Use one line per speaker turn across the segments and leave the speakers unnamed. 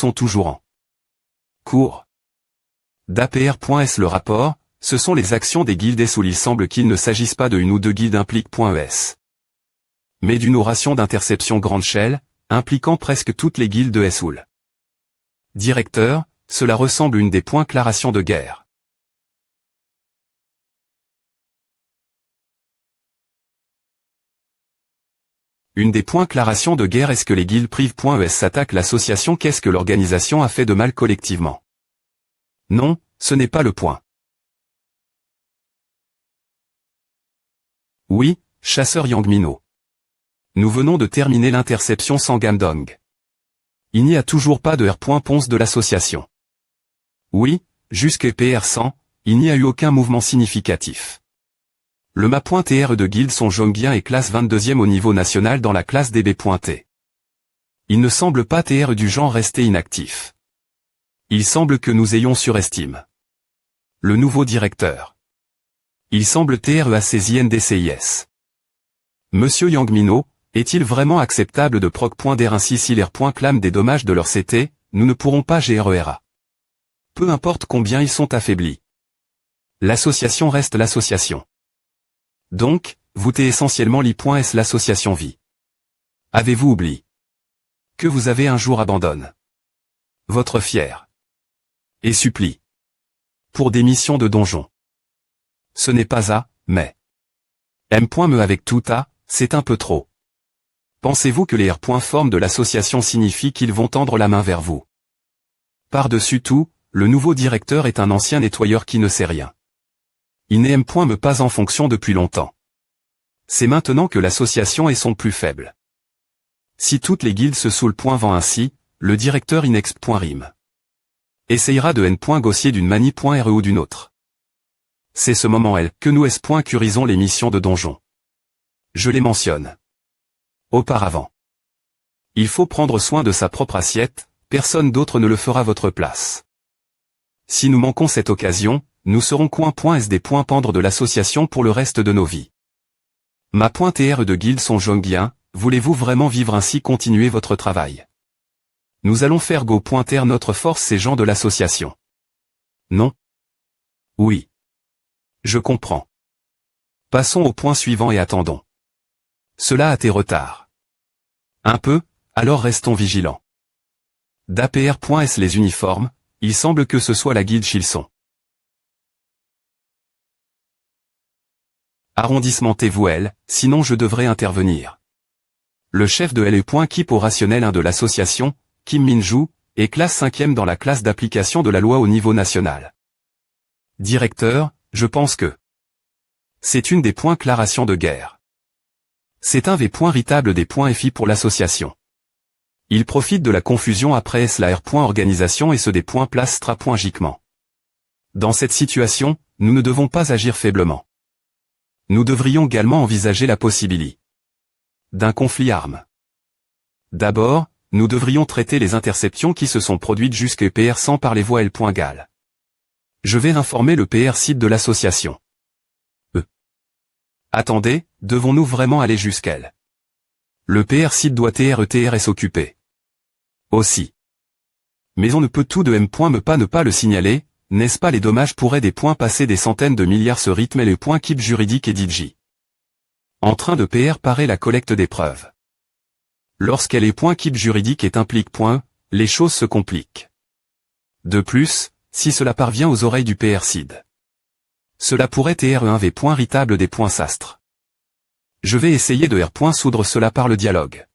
sont toujours en cours. d'APR.es le rapport, ce sont les actions des guildes ESUL. Il semble qu'il ne s'agisse pas de une ou deux guildes implique.es, mais d'une oration d'interception grande échelle, impliquant presque toutes les guildes de ESUL. Directeur, cela ressemble à une des déclarations de guerre. Une des déclarations de guerre. Est-ce que les guildes privées.es s'attaquent l'association? Qu'est-ce que l'organisation a fait de mal collectivement? Non, ce n'est pas le point. Oui, chasseur Yangmino. Nous venons de terminer l'interception sans Gandong. Il n'y a toujours pas de R.Ponce de l'association. Oui, jusqu'à PR100, il n'y a eu aucun mouvement significatif. Le mât.TR de guilde sont Jongbien et classe 22e au niveau national dans la classe DB.T. Il ne semble pas TR du genre rester inactif. Il semble que nous ayons surestime le nouveau directeur. Il semble TR à ses INDCIS. Monsieur Yangmino, est-il vraiment acceptable de proc.der ainsi si les R.clament des dommages de leur CT, nous ne pourrons pas GRERA. Peu importe combien ils sont affaiblis. L'association reste l'association. Donc, vous t'es essentiellement li.s l'association vie. Avez-vous oublié que vous avez un jour abandonne votre fier et supplie pour des missions de donjon? Ce n'est pas à, mais M.me avec tout à, c'est un peu trop. Pensez-vous que les R.formes de l'association signifient qu'ils vont tendre la main vers vous? Par-dessus tout, le nouveau directeur est un ancien nettoyeur qui ne sait rien. Il n'est M.me pas en fonction depuis longtemps. C'est maintenant que l'association est son plus faible. Si toutes les guildes se saoulent.vent ainsi, le directeur inex.rime essayera de n.gossier d'une manie.re ou d'une autre. C'est ce moment L que nous s.curisons les missions de donjon. Je les mentionne auparavant. Il faut prendre soin de sa propre assiette, personne d'autre ne le fera à votre place. Si nous manquons cette occasion, nous serons coin.sd.pendre de l'association pour le reste de nos vies. Ma.tr de guilde sont Jongbien, voulez-vous vraiment vivre ainsi? Continuez votre travail. Nous allons faire go.ter notre force ces gens de l'association. Non? Oui. Je comprends. Passons au point suivant et attendons. Cela a tes retards. Un peu, alors restons vigilants. d'APR.s les uniformes, il semble que ce soit la guilde Chilson. Arrondissement TVL, sinon je devrais intervenir. Le chef de LE.Keep au rationnel 1 de l'association, Kim Minju, est classe 5e dans la classe d'application de la loi au niveau national. Directeur, je pense que c'est une des déclarations de guerre. C'est un des points irritables des points FI pour l'association. Il profite de la confusion après la R.organisation et ceux des points place stratégiquement. Dans cette situation, nous ne devons pas agir faiblement. Nous devrions également envisager la possibilité d'un conflit armes. D'abord, nous devrions traiter les interceptions qui se sont produites jusqu'à PR100 par les voies L.gal. Je vais informer le PR site de l'association. Attendez, devons-nous vraiment aller jusqu'elle? Le PR site doit TRETRS s'occuper. Aussi. Mais on ne peut tout de M.me pas ne pas le signaler, n'est-ce pas? Les dommages pourraient des points passer des centaines de milliards. Ce rythme est le point keep juridique et DJ. En train de PR parer la collecte des preuves. Lorsqu'elle est point keep juridique et implique point, les choses se compliquent. De plus, si cela parvient aux oreilles du PR SID, cela pourrait être un V. irritable des points sastres. Je vais essayer de R. Soudre cela par le dialogue.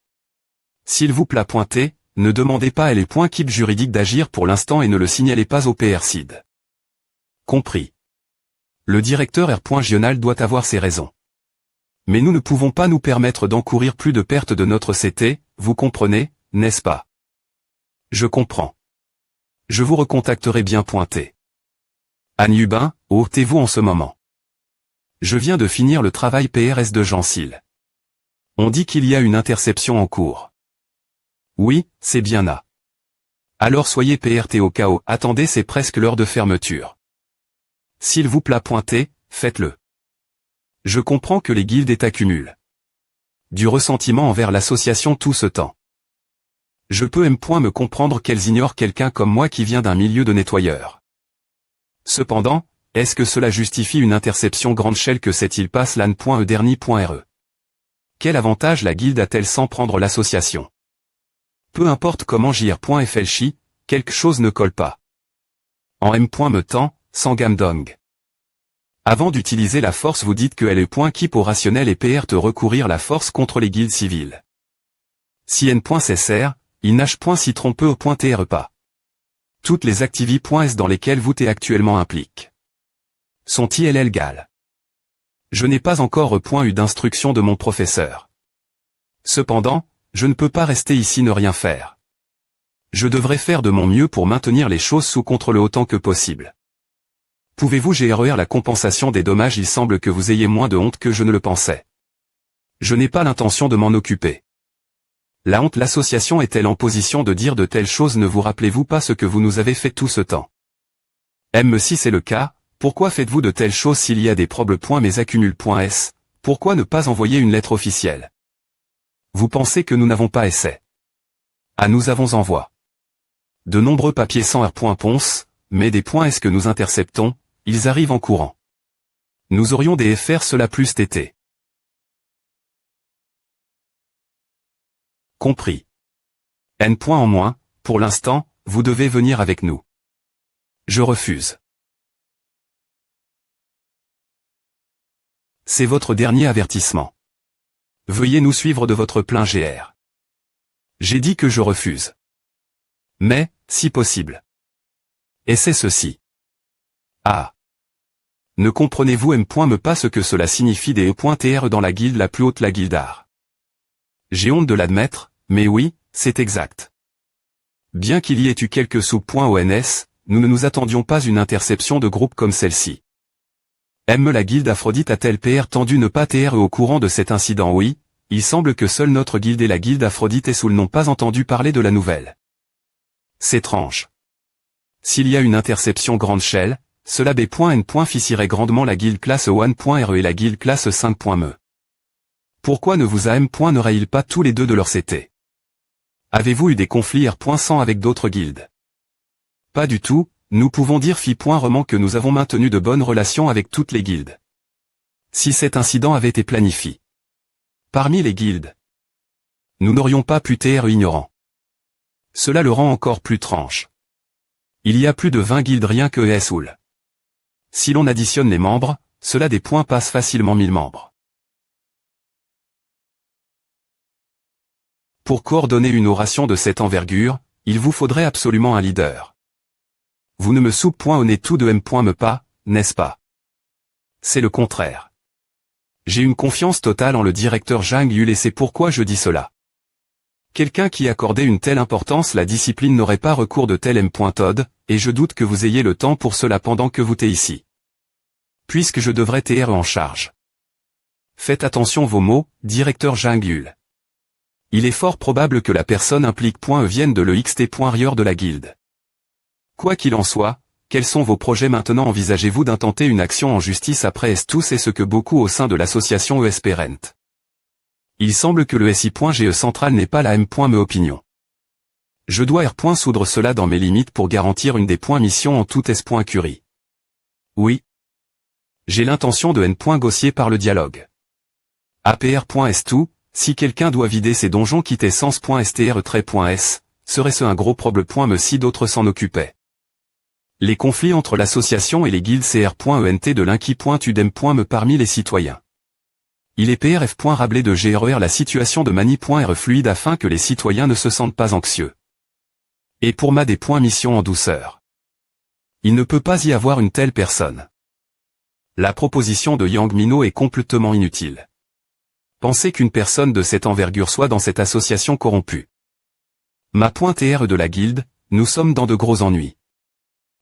S'il vous plaît pointer, ne demandez pas à les points keep juridique d'agir pour l'instant et ne le signalez pas au PR SID. Compris. Le directeur R.Gional doit avoir ses raisons. Mais nous ne pouvons pas nous permettre d'encourir plus de pertes de notre CT, vous comprenez, n'est-ce pas? Je comprends. Je vous recontacterai bien pointé. Anne Hubin, ôtez-vous en ce moment. Je viens de finir le travail PRS de Jean-Cil. On dit qu'il y a une interception en cours. Oui, c'est bien là. Alors soyez PRT au chaos, attendez, c'est presque l'heure de fermeture. S'il vous plaît pointer, faites-le. Je comprends que les guildes accumulent du ressentiment envers l'association tout ce temps. Je peux me comprendre qu'elles ignorent quelqu'un comme moi qui vient d'un milieu de nettoyeurs. Cependant, est-ce que cela justifie une interception grande shell que cette île passe lan.ederni.re? Quel avantage la guilde a-t-elle sans prendre l'association? Peu importe comment jr.flchi, quelque chose ne colle pas. En m.metemps, sans gamdong. Avant d'utiliser la force vous dites que le.keep au rationnel et pr te recourir la force contre les guildes civiles. Si n.cessr, il nage.citron peut au.tr pas. Toutes les activi.s dans lesquelles vous t'es actuellement implique. Sont illégales. Je n'ai pas encore eu d'instruction de mon professeur. Cependant, je ne peux pas rester ici ne rien faire. Je devrais faire de mon mieux pour maintenir les choses sous contrôle autant que possible. Pouvez-vous gérer la compensation des dommages? Il semble que vous ayez moins de honte que je ne le pensais. Je n'ai pas l'intention de m'en occuper. La honte, l'association est-elle en position de dire de telles choses? Ne vous rappelez-vous pas ce que vous nous avez fait tout ce temps? Si c'est le cas, pourquoi faites-vous de telles choses? S'il y a des problèmes mais accumule.s, pourquoi ne pas envoyer une lettre officielle? Vous pensez que nous n'avons pas essai? Ah, nous avons envoi. De nombreux papiers sans r.ponce, mais des .s que nous interceptons, ils arrivent en courant. Nous aurions des FR cela plus été. Compris. N. En moins, pour l'instant, vous devez venir avec nous. Je refuse. C'est votre dernier avertissement. Veuillez nous suivre de votre plein GR. J'ai dit que je refuse. Mais, si possible. Et c'est ceci. Ah. Ne comprenez-vous me pas ce que cela signifie des E.tr dans la guilde la plus haute, la guildard? J'ai honte de l'admettre, mais oui, c'est exact. Bien qu'il y ait eu quelques sous-ONS, nous ne nous attendions pas une interception de groupe comme celle-ci. La guilde Aphrodite a-t-elle tendu ne pas TR au courant de cet incident? Oui, il semble que seule notre guilde et la guilde Aphrodite et Soul n'ont pas entendu parler de la nouvelle. C'est étrange. S'il y a une interception grande shell, cela b.n. ficirait grandement la guilde classe 1.re et la guilde classe 5.me. Pourquoi ne vous ne-il pas tous les deux de leur CT? Avez-vous eu des conflits R.100 avec d'autres guildes? Pas du tout, nous pouvons dire fi.roman que nous avons maintenu de bonnes relations avec toutes les guildes. Si cet incident avait été planifié parmi les guildes, nous n'aurions pas pu TR ignorant. Cela le rend encore plus tranche. Il y a plus de 20 guildes rien que ESOL. Si l'on additionne les membres, cela des points passe facilement 1000 membres. Pour coordonner une oration de cette envergure, il vous faudrait absolument un leader. Vous ne me soupe.honnez tout de me pas, n'est-ce pas? C'est le contraire. J'ai une confiance totale en le directeur Zhang Yul et c'est pourquoi je dis cela. Quelqu'un qui accordait une telle importance la discipline n'aurait pas recours de tel m.Todd, et je doute que vous ayez le temps pour cela pendant que vous t'es ici. Puisque je devrais TR en charge. Faites attention vos mots, directeur Zhang Yul. Il est fort probable que la personne implique.e vienne de l'EXT.rieur de la guilde. Quoi qu'il en soit, quels sont vos projets maintenant? Envisagez-vous d'intenter une action en justice après tous et ce que beaucoup au sein de l'association ESPRent? Il semble que le SI.GE central n'est pas la me opinion. Je dois soudre cela dans mes limites pour garantir une des missions en toute S.Curie. Oui. J'ai l'intention de n.gossier par le dialogue. APR.S2, si quelqu'un doit vider ses donjons quitter sens.str-s, serait-ce un gros problème si d'autres s'en occupaient? Les conflits entre l'association et les guildes CR.ENT de l'Inki.Udem.me parmi les citoyens. Il est PRF. Rablé de GRER la situation de Mani.R fluide afin que les citoyens ne se sentent pas anxieux. Et pour ma des mission en douceur. Il ne peut pas y avoir une telle personne. La proposition de Yang Mino est complètement inutile. Pensez qu'une personne de cette envergure soit dans cette association corrompue. Ma.TR de la guilde, nous sommes dans de gros ennuis.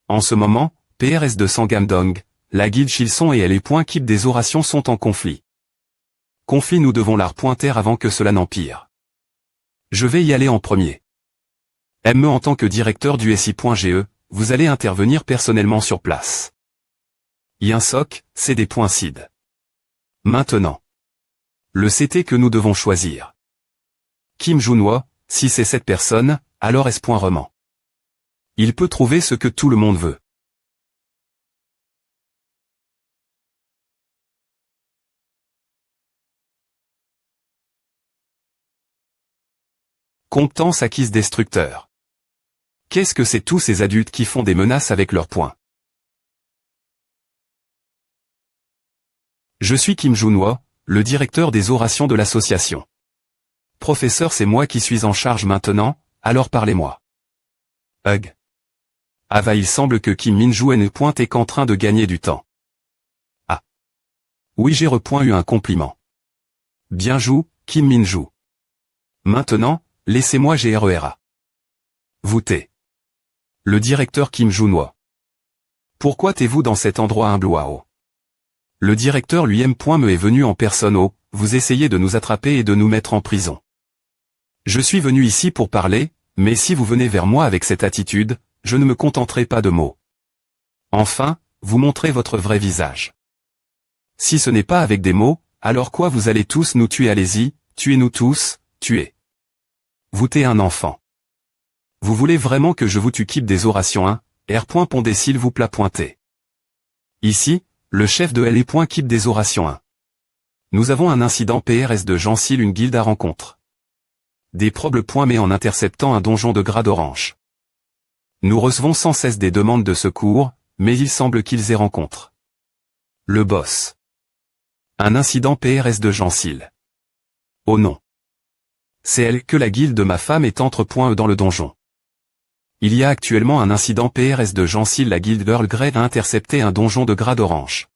En ce moment, PRS de Sangamdong, la guilde Chilson et LE.Keep des orations sont en conflit. Conflit nous devons la repointer avant que cela n'empire. Je vais y aller en premier. En tant que directeur du SI.GE, vous allez intervenir personnellement sur place. Yinsoc, c'est des CID. Maintenant. Le CT que nous devons choisir. Kim Junhwa, si c'est cette personne, alors S.Roman. Il peut trouver ce que tout le monde veut. Compétence acquise destructeur. Qu'est-ce que c'est tous ces adultes qui font des menaces avec leurs poings? Je suis Kim Junwo, le directeur des orations de l'association. Professeur, c'est moi qui suis en charge maintenant, alors parlez-moi. Hug. Ah va, il semble que Kim Min-ju est qu'en train de gagner du temps. Ah. Oui, j'ai eu un compliment. Bien joué, Kim Min-ju. Maintenant, laissez-moi GRERA. Voûté. Le directeur Kim Junwo. Pourquoi t'es-vous dans cet endroit humble? Le directeur lui-même me est venu en personne. Vous essayez de nous attraper et de nous mettre en prison. Je suis venu ici pour parler, mais si vous venez vers moi avec cette attitude, je ne me contenterai pas de mots. Enfin, vous montrez votre vrai visage. Si ce n'est pas avec des mots, alors quoi, vous allez tous nous tuer? Allez-y, tuez-nous tous, tuez. Vous t'es un enfant. Vous voulez vraiment que je vous tue? Keep des orations 1, R.Pondé s'il vous plaît pointé. Ici, le chef de L. Keep des orations 1. Nous avons un incident PRS de Jean-Sil, une guilde à rencontre. Des problèmes mais en interceptant un donjon de grade orange. Nous recevons sans cesse des demandes de secours, mais il semble qu'ils aient rencontre. Le boss. Un incident PRS de Jean-Sil. Oh non. C'est elle que la guilde de ma femme est entre dans le donjon. Il y a actuellement un incident PRS de Jean-Sil, la guilde Earl Grey a intercepté un donjon de grade orange.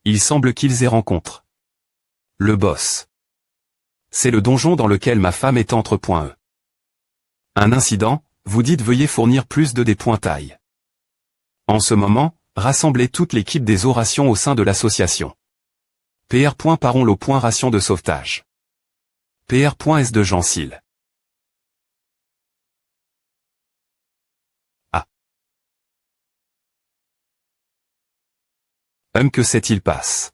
Il semble qu'ils aient rencontre. Le boss. C'est le donjon dans lequel ma femme est entre. Un incident, vous dites veuillez fournir plus de dépointail. En ce moment, rassemblez toute l'équipe des orations au sein de l'association. PR. Parons le point ration de sauvetage. PR.S de Jean-Sil. Ah. Que s'est-il passe?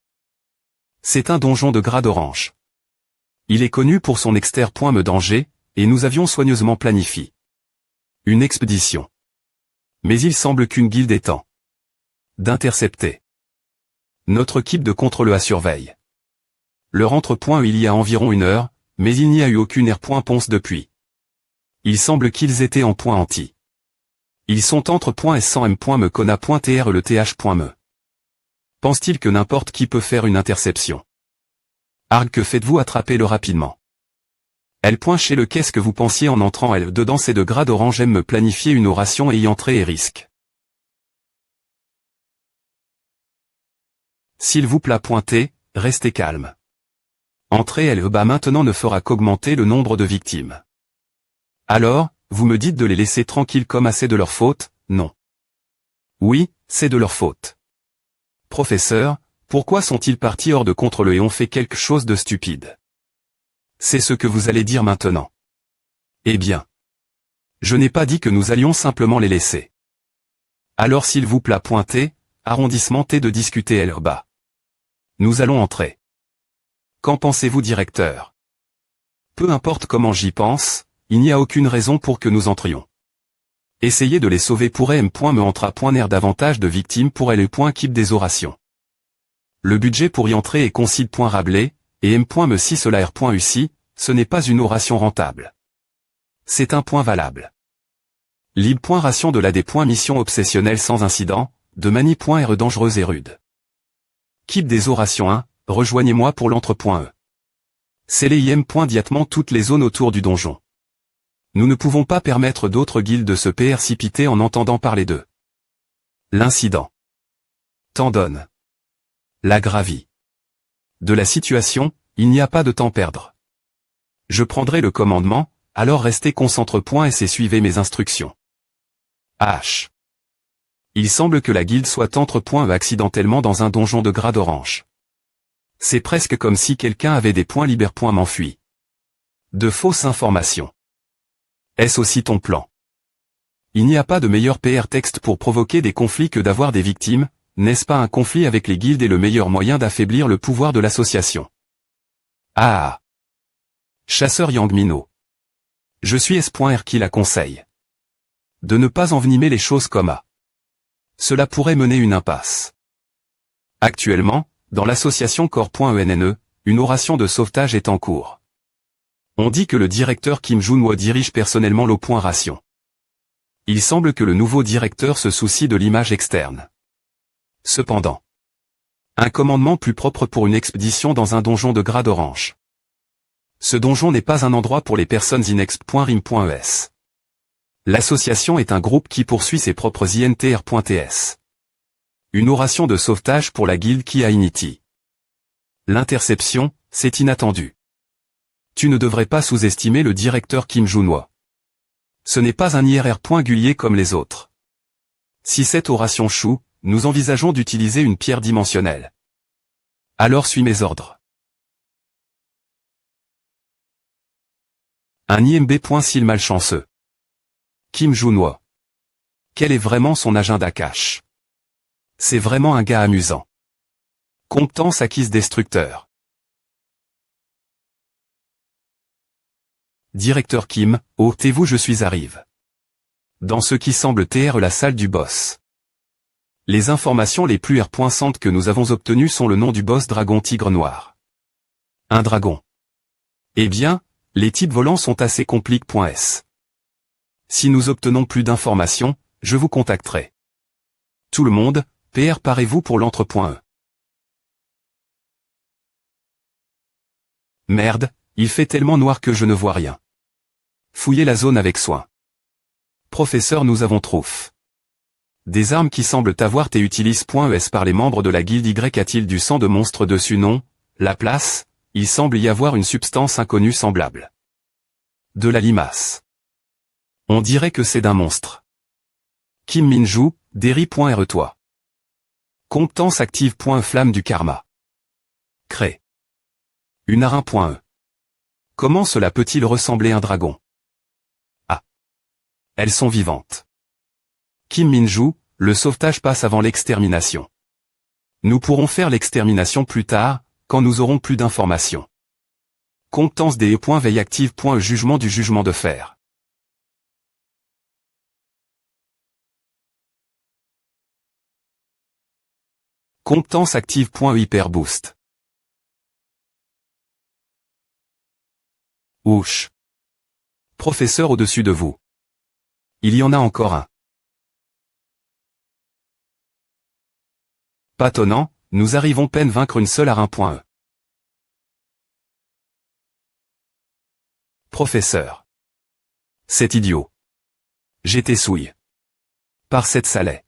C'est un donjon de grade orange. Il est connu pour son externe danger, et nous avions soigneusement planifié une expédition. Mais il semble qu'une guilde est en d'intercepter. Notre équipe de contrôle à surveille. Leur entre il y a environ 1 heure, mais il n'y a eu aucune R.Ponce depuis. Il semble qu'ils étaient en point anti. Ils sont entre et 100 M. Me conna.tr le th.me. Pense-t-il que n'importe qui peut faire une interception? Arg, que faites-vous? Attrapez-le rapidement. Elle chez le qu'est-ce que vous pensiez en entrant? Elle dedans c'est de grade orange. Me planifier une oration et y entrer et risque. S'il vous plaît pointez, restez calme. Entrer elle maintenant ne fera qu'augmenter le nombre de victimes. Alors, vous me dites de les laisser tranquilles comme assez de leur faute? Non. Oui, c'est de leur faute. Professeur, pourquoi sont-ils partis hors de contrôle et ont fait quelque chose de stupide? C'est ce que vous allez dire maintenant. Eh bien. Je n'ai pas dit que nous allions simplement les laisser. Alors s'il vous plaît pointez, arrondissement T de discuter elle bas. Nous allons entrer. Qu'en pensez-vous directeur? Peu importe comment j'y pense, il n'y a aucune raison pour que nous entrions. Essayer de les sauver pourrait me entra.ner davantage de victimes pour elle. Keep des orations. Le budget pour y entrer est concile.rablé, et me si cela R.uci, ce n'est pas une oration rentable. C'est un point valable. Lib.ration de la mission obsessionnelle sans incident, de mani.r dangereuse et rude. Keep des orations 1, rejoignez-moi pour l'entre.e. C'est les diatement toutes les zones autour du donjon. Nous ne pouvons pas permettre d'autres guildes de se précipiter en entendant parler d'eux. L'incident. Tendonne. La gravie. De la situation, il n'y a pas de temps perdre. Je prendrai le commandement, alors restez concentre. Et suivez mes instructions. H. Il semble que la guilde soit entre accidentellement dans un donjon de grade orange. C'est presque comme si quelqu'un avait des points libres. M'enfuit. De fausses informations. Est-ce aussi ton plan? Il n'y a pas de meilleur PR texte pour provoquer des conflits que d'avoir des victimes, n'est-ce pas? Un conflit avec les guildes est le meilleur moyen d'affaiblir le pouvoir de l'association. Ah. Chasseur Yang Mino. Je suis S.R qui la conseille. De ne pas envenimer les choses comme A. Cela pourrait mener une impasse. Actuellement, dans l'association Corps.ENNE, une oration de sauvetage est en cours. On dit que le directeur Kim Joon-woo dirige personnellement l'O.Ration. Il semble que le nouveau directeur se soucie de l'image externe. Cependant, un commandement plus propre pour une expédition dans un donjon de grade orange. Ce donjon n'est pas un endroit pour les personnes inexp.rim.es. L'association est un groupe qui poursuit ses propres INTR.TS. Une oration de sauvetage pour la guilde qui a Initi. L'interception, c'est inattendu. Tu ne devrais pas sous-estimer le directeur Kim Joon-woo. Ce n'est pas un IRR.gulier comme les autres. Si cette oration choue, nous envisageons d'utiliser une pierre dimensionnelle. Alors suis mes ordres. Un IMB.S'il malchanceux. Kim Joon-woo. Quel est vraiment son agenda cash? C'est vraiment un gars amusant. Compétence acquise destructeur. Directeur Kim, ôtez-vous je suis arrive. Dans ce qui semble TR la salle du boss. Les informations les plus R.centres que nous avons obtenues sont le nom du boss dragon tigre noir. Un dragon. Eh bien, les types volants sont assez compliqués.s. Si nous obtenons plus d'informations, je vous contacterai. Tout le monde, PR parez-vous pour l'entre.e. Merde, il fait tellement noir que je ne vois rien. Fouillez la zone avec soin. Professeur, nous avons trouf. Des armes qui semblent avoir été utilisées.es par les membres de la guilde Y. A-t-il du sang de monstre dessus? Non. La place, il semble y avoir une substance inconnue semblable. De la limace. On dirait que c'est d'un monstre. Kim Min-ju, Derry.re toi. Compétence active. Flamme du karma. Cré. Une arin.e. Comment cela peut-il ressembler à un dragon? Ah. Elles sont vivantes. Kim Min-ju, le sauvetage passe avant l'extermination. Nous pourrons faire l'extermination plus tard, quand nous aurons plus d'informations. Compétence des veille active. Jugement du jugement de fer. Compétence active. Hyper boost. Ouch. Professeur au-dessus de vous. Il y en a encore un. Pas tonnant, nous arrivons peine vaincre une seule arin.e. Professeur. C'est idiot. J'étais souille. Par cette salée.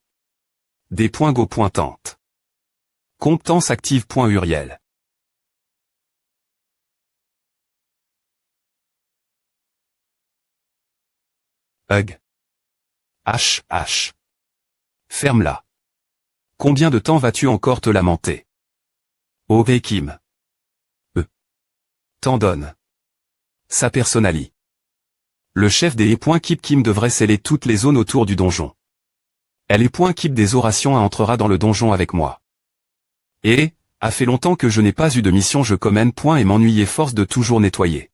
Des points go pointantes. Compétence active. Uriel. Hug. H. Ferme-la. Combien de temps vas-tu encore te lamenter? Oh Kim. T'en donne. Sa personnalité. Le chef des Kip Kim devrait sceller toutes les zones autour du donjon. Elle est Kip des orations entrera dans le donjon avec moi. Et, a fait longtemps que je n'ai pas eu de mission je commène et m'ennuyais force de toujours nettoyer.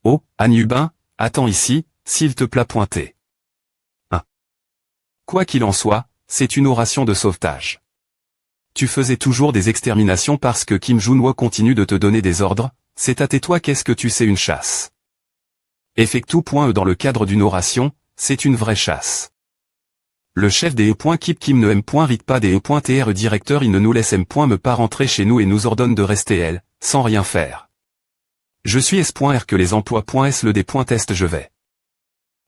Oh, Anubin, attends ici, s'il te plaît pointer. 1. Quoi qu'il en soit, c'est une oration de sauvetage. Tu faisais toujours des exterminations parce que Kim Joon-woo continue de te donner des ordres, c'est à tais-toi qu'est-ce que tu sais une chasse. Effectue.e dans le cadre d'une oration, c'est une vraie chasse. Le chef des Kip Kim ne aime.rit pas des tr directeur il ne nous laisse me pas rentrer chez nous et nous ordonne de rester elle, sans rien faire. Je suis S.R que les emplois.s le des.test je vais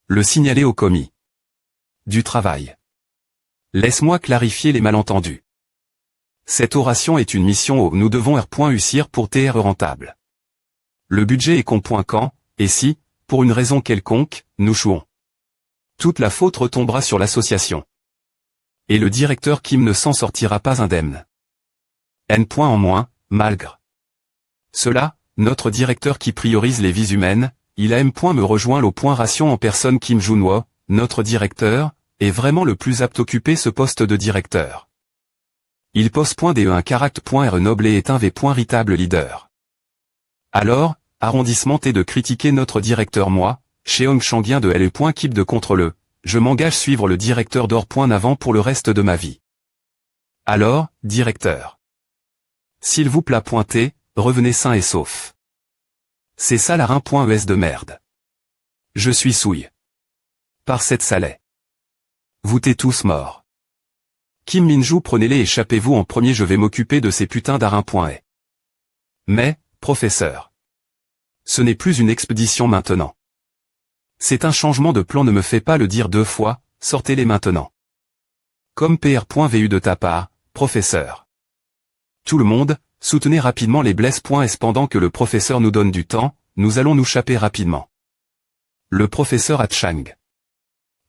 le signaler au commis du travail. Laisse-moi clarifier les malentendus. Cette oration est une mission où nous devons R.ucir pour TR rentable. Le budget est quand, et si, pour une raison quelconque, nous chouons. Toute la faute retombera sur l'association. Et le directeur Kim ne s'en sortira pas indemne. N. En moins, malgré cela, notre directeur qui priorise les vies humaines, il a me rejoint l'O.Ration en personne Kim Joon-woo, notre directeur, est vraiment le plus apte occuper ce poste de directeur. Il pose .de un caract.r noble et est un véritable leader. Alors, arrondissement T de critiquer notre directeur moi, Cheong Changuien de L.Keep de contre le, je m'engage suivre le directeur d'or.navant pour le reste de ma vie. Alors, directeur. S'il vous plaît pointer, revenez sain et sauf. C'est salarin.es de merde. Je suis souille. Par cette salée. Vous t'es tous morts. Kim Min-joo prenez-les et échappez-vous en premier, je vais m'occuper de ces putains d'arins.et. Mais, professeur. Ce n'est plus une expédition maintenant. C'est un changement de plan, ne me fais pas le dire 2 fois, sortez-les maintenant. Comme PR.vu de ta part, professeur. Tout le monde, soutenez rapidement les blesses.s pendant que le professeur nous donne du temps, nous allons nous chaper rapidement. Le professeur Hatchang.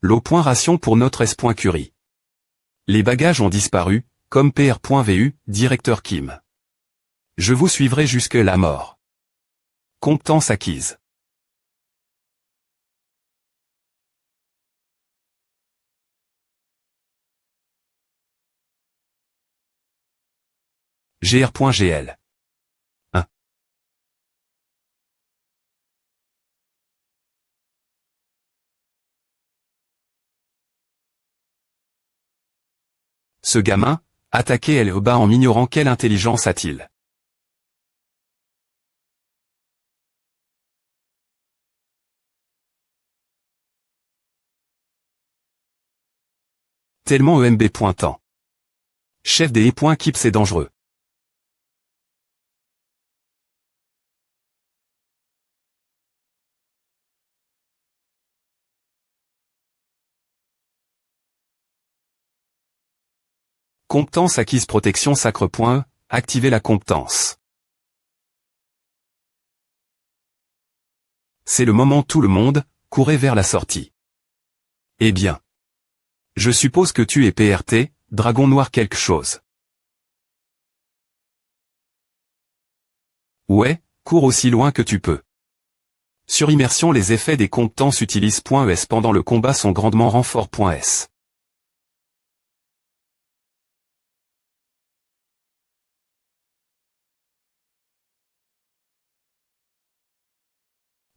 L'eau.ration pour notre S.Curie. Les bagages ont disparu, comme PR.vu, directeur Kim. Je vous suivrai jusque la mort. Compétence acquise. gr.gl 1. Ce gamin, attaqué elle au bas en m'ignorant, quelle intelligence a-t-il? Tellement EMB pointant. Chef des E.Keep, c'est dangereux. Compétence acquise protection sacre.e, activez la compétence. C'est le moment, tout le monde, courez vers la sortie. Eh bien. Je suppose que tu es PRT, dragon noir quelque chose. Ouais, cours aussi loin que tu peux. Sur immersion, les effets des compétences utilisent.es pendant le combat sont grandement renforts.s.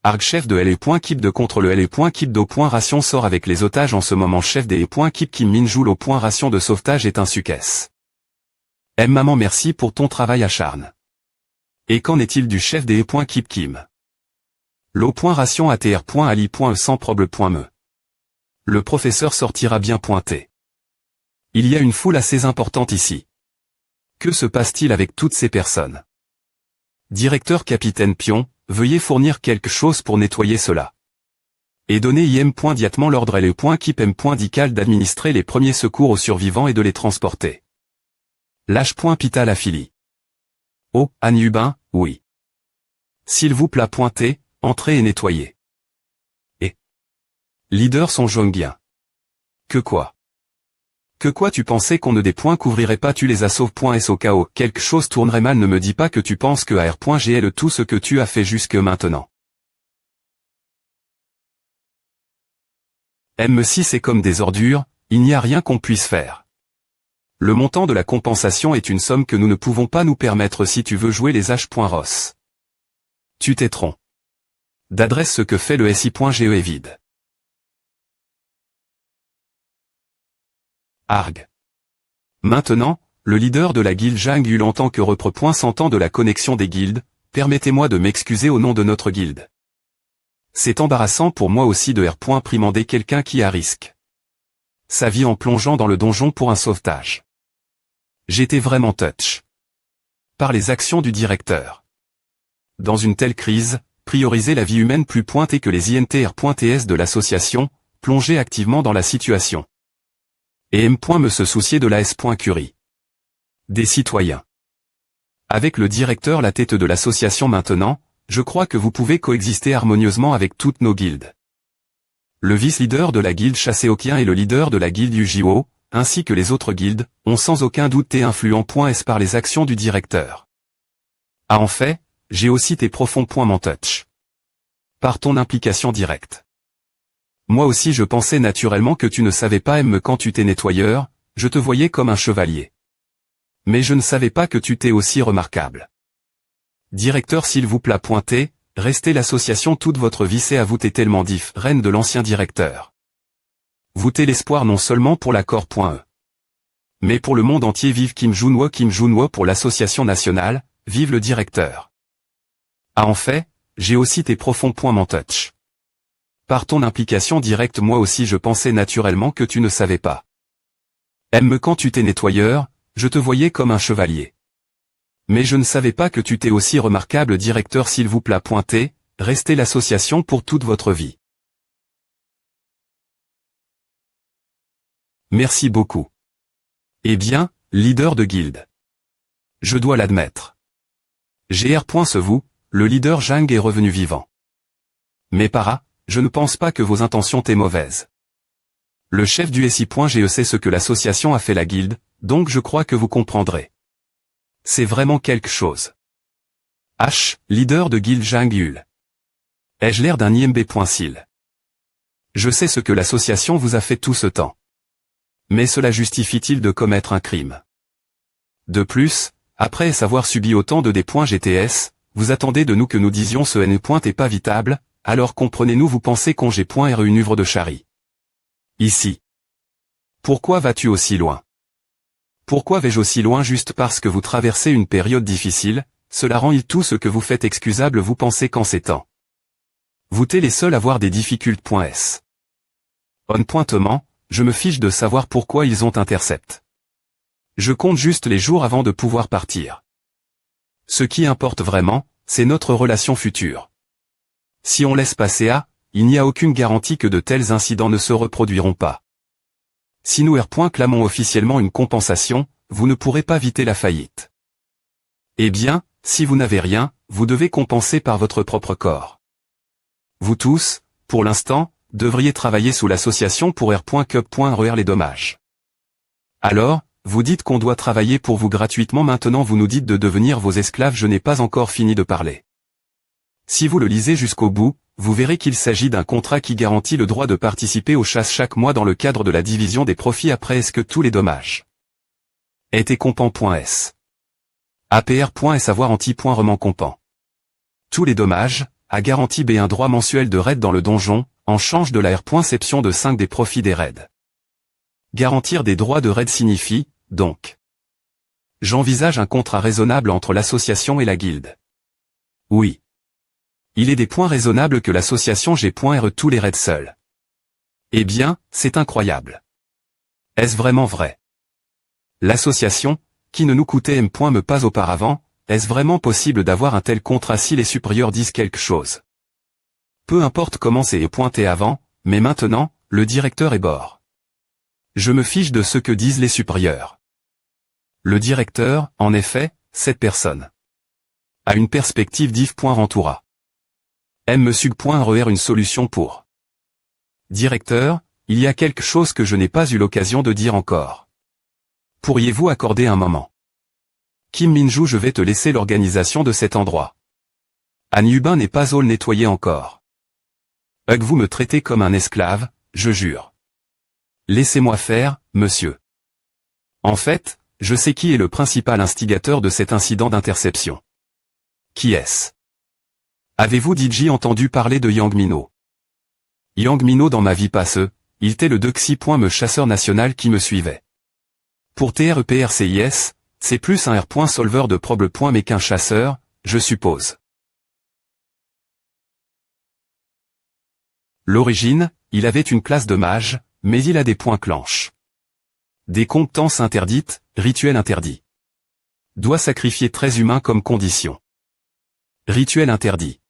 Arg chef de L.Keep de contre le L.Keep d'eau.ration sort avec les otages en ce moment, chef des L.Keep Kim Min-joo, l'eau.ration de sauvetage est un succès. Maman, merci pour ton travail acharné. Et qu'en est-il du chef des L.Keep Kim? L'eau.ration ATR.ali.e sans problème.me. Le professeur sortira bien pointé. Il y a une foule assez importante ici. Que se passe-t-il avec toutes ces personnes? Directeur Capitaine Pion, veuillez fournir quelque chose pour nettoyer cela. Et donner immédiatement l'ordre à L.Keep M.Dical d'administrer les premiers secours aux survivants et de les transporter. Lâche.pita la filie. Oh, Anne Hubin, oui. S'il vous plaît pointez, entrez et nettoyez. Et. Leader Son Jongbien. Que quoi? Que quoi, tu pensais qu'on ne des points couvrirait pas, tu les as sauve.s au chaos, quelque chose tournerait mal, ne me dis pas que tu penses que AR.gl tout ce que tu as fait jusque maintenant. M6 est comme des ordures, il n'y a rien qu'on puisse faire. Le montant de la compensation est une somme que nous ne pouvons pas nous permettre si tu veux jouer les H.Ross. Tu t'étronnes. D'adresse, ce que fait le SI.ge est vide. Arg. Maintenant, le leader de la guilde Jang Yul en tant que repre. S'entend de la connexion des guildes, permettez-moi de m'excuser au nom de notre guilde. C'est embarrassant pour moi aussi de primander quelqu'un qui a risque sa vie en plongeant dans le donjon pour un sauvetage. J'étais vraiment touch par les actions du directeur. Dans une telle crise, prioriser la vie humaine plus pointée que les INTR.TS de l'association, plonger activement dans la situation. Et me se soucier de la S.Curie. Des citoyens. Avec le directeur la tête de l'association maintenant, je crois que vous pouvez coexister harmonieusement avec toutes nos guildes. Le vice-leader de la guilde Chasséokien et le leader de la guilde Yu-Gi-Oh, ainsi que les autres guildes, ont sans aucun doute été influents.s par les actions du directeur. Ah, en fait, j'ai aussi tes profonds points mon touch. Par ton implication directe. Moi aussi je pensais naturellement que tu ne savais pas quand tu t'es nettoyeur, je te voyais comme un chevalier. Mais je ne savais pas que tu t'es aussi remarquable. Directeur s'il vous plaît pointez, restez l'association toute votre vie, c'est à vous tellement diff, reine de l'ancien directeur. Voûtez l'espoir non seulement pour l'accord.e, mais pour le monde entier. Vive Kim Jun-wo pour l'association nationale, vive le directeur. Ah en fait, j'ai aussi tes profonds points m'en touch. Par ton implication directe moi aussi je pensais naturellement que tu ne savais pas. Aime-me quand tu t'es nettoyeur, je te voyais comme un chevalier. Mais je ne savais pas que tu t'es aussi remarquable directeur s'il vous plaît. Pointé, restez l'association pour toute votre vie. Merci beaucoup. Eh bien, leader de guilde. Je dois l'admettre. Gr. vous, le leader Zhang est revenu vivant. Mais para, je ne pense pas que vos intentions t'aient mauvaises. Le chef du SI.GE sait ce que l'association a fait la guilde, donc je crois que vous comprendrez. C'est vraiment quelque chose. H, leader de guilde Zhang Yul. Ai-je l'air d'un IMB.sil? Je sais ce que l'association vous a fait tout ce temps. Mais cela justifie-t-il de commettre un crime? De plus, après avoir subi autant de D.GTS, vous attendez de nous que nous disions ce N. est pas vitable, alors comprenez-nous vous pensez qu'on G.R une œuvre de Chari. Ici. Pourquoi vas-tu aussi loin? Pourquoi vais-je aussi loin juste parce que vous traversez une période difficile, cela rend-il tout ce que vous faites excusable vous pensez qu'en ces temps. Vous t'es les seuls à avoir des difficultés.s. Honnêtement, je me fiche de savoir pourquoi ils ont intercept. Je compte juste les jours avant de pouvoir partir. Ce qui importe vraiment, c'est notre relation future. Si on laisse passer à, il n'y a aucune garantie que de tels incidents ne se reproduiront pas. Si nous clamons officiellement une compensation, vous ne pourrez pas éviter la faillite. Eh bien, si vous n'avez rien, vous devez compenser par votre propre corps. Vous tous, pour l'instant, devriez travailler sous l'association pour R.Cup.RER les dommages. Alors, vous dites qu'on doit travailler pour vous gratuitement maintenant vous nous dites de devenir vos esclaves je n'ai pas encore fini de parler. Si vous le lisez jusqu'au bout, vous verrez qu'il s'agit d'un contrat qui garantit le droit de participer aux chasses chaque mois dans le cadre de la division des profits après est-ce que tous les dommages étaient compens.s. APR.s avoir anti.reman compens. Tous les dommages, a garanti B un droit mensuel de raid dans le donjon, en change de la R.Ception de 5 des profits des raids. Garantir des droits de raid signifie, donc. J'envisage un contrat raisonnable entre l'association et la guilde. Oui. Il est des points raisonnables que l'association G.R tous les raids seuls. Eh bien, c'est incroyable. Est-ce vraiment vrai? L'association, qui ne nous coûtait M. me pas auparavant, est-ce vraiment possible d'avoir un tel contrat si les supérieurs disent quelque chose? Peu importe comment c'est pointé avant, mais maintenant, le directeur est bord. Je me fiche de ce que disent les supérieurs. Le directeur, en effet, cette personne a une perspective div.rentoura. M.Sug.RER une solution pour. Directeur, il y a quelque chose que je n'ai pas eu l'occasion de dire encore. Pourriez-vous accorder un moment? Kim Minju je vais te laisser l'organisation de cet endroit. Anne Hubin n'est pas all nettoyé encore. Hug vous me traitez comme un esclave, je jure. Laissez-moi faire, monsieur. En fait, je sais qui est le principal instigateur de cet incident d'interception. Qui est-ce? Avez-vous DJ entendu parler de Yang Mino? Yang Mino dans ma vie passe, il était le me chasseur national qui me suivait. Pour TREPRCIS, c'est plus un R.solver de proble. Mais qu'un chasseur, je suppose. L'origine, il avait une classe de mage, mais il a des points clanches. Des compétences interdites, rituel interdit. Doit sacrifier très humain comme condition. Rituel interdit.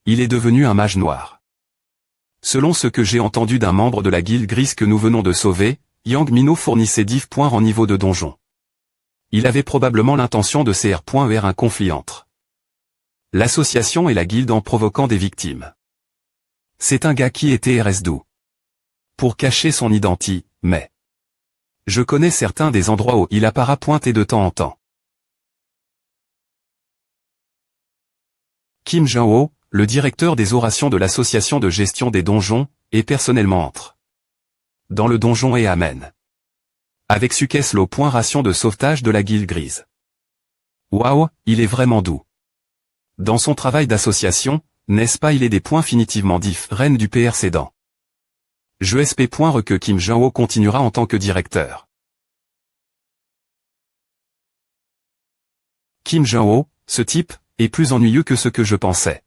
Il est devenu un mage noir. Selon ce que j'ai entendu d'un membre de la guilde grise que nous venons de sauver, Yang Mino fournissait 10 points en niveau de donjon. Il avait probablement l'intention de CR.ER un conflit entre l'association et la guilde en provoquant des victimes. C'est un gars qui était RS12. Pour cacher son identité, mais je connais certains des endroits où il apparaît pointé de temps en temps. Kim Jun-ho, le directeur des orations de l'association de gestion des donjons, est personnellement entre dans le donjon et amène. Avec Sukeslo. Ration de sauvetage de la guilde grise. Waouh, il est vraiment doux. Dans son travail d'association, n'est-ce pas il est des points finitivement reine du PR cédant. Je SP. Que Kim Jong-ho continuera en tant que directeur. Kim Jong-ho, ce type, est plus ennuyeux que ce que je pensais.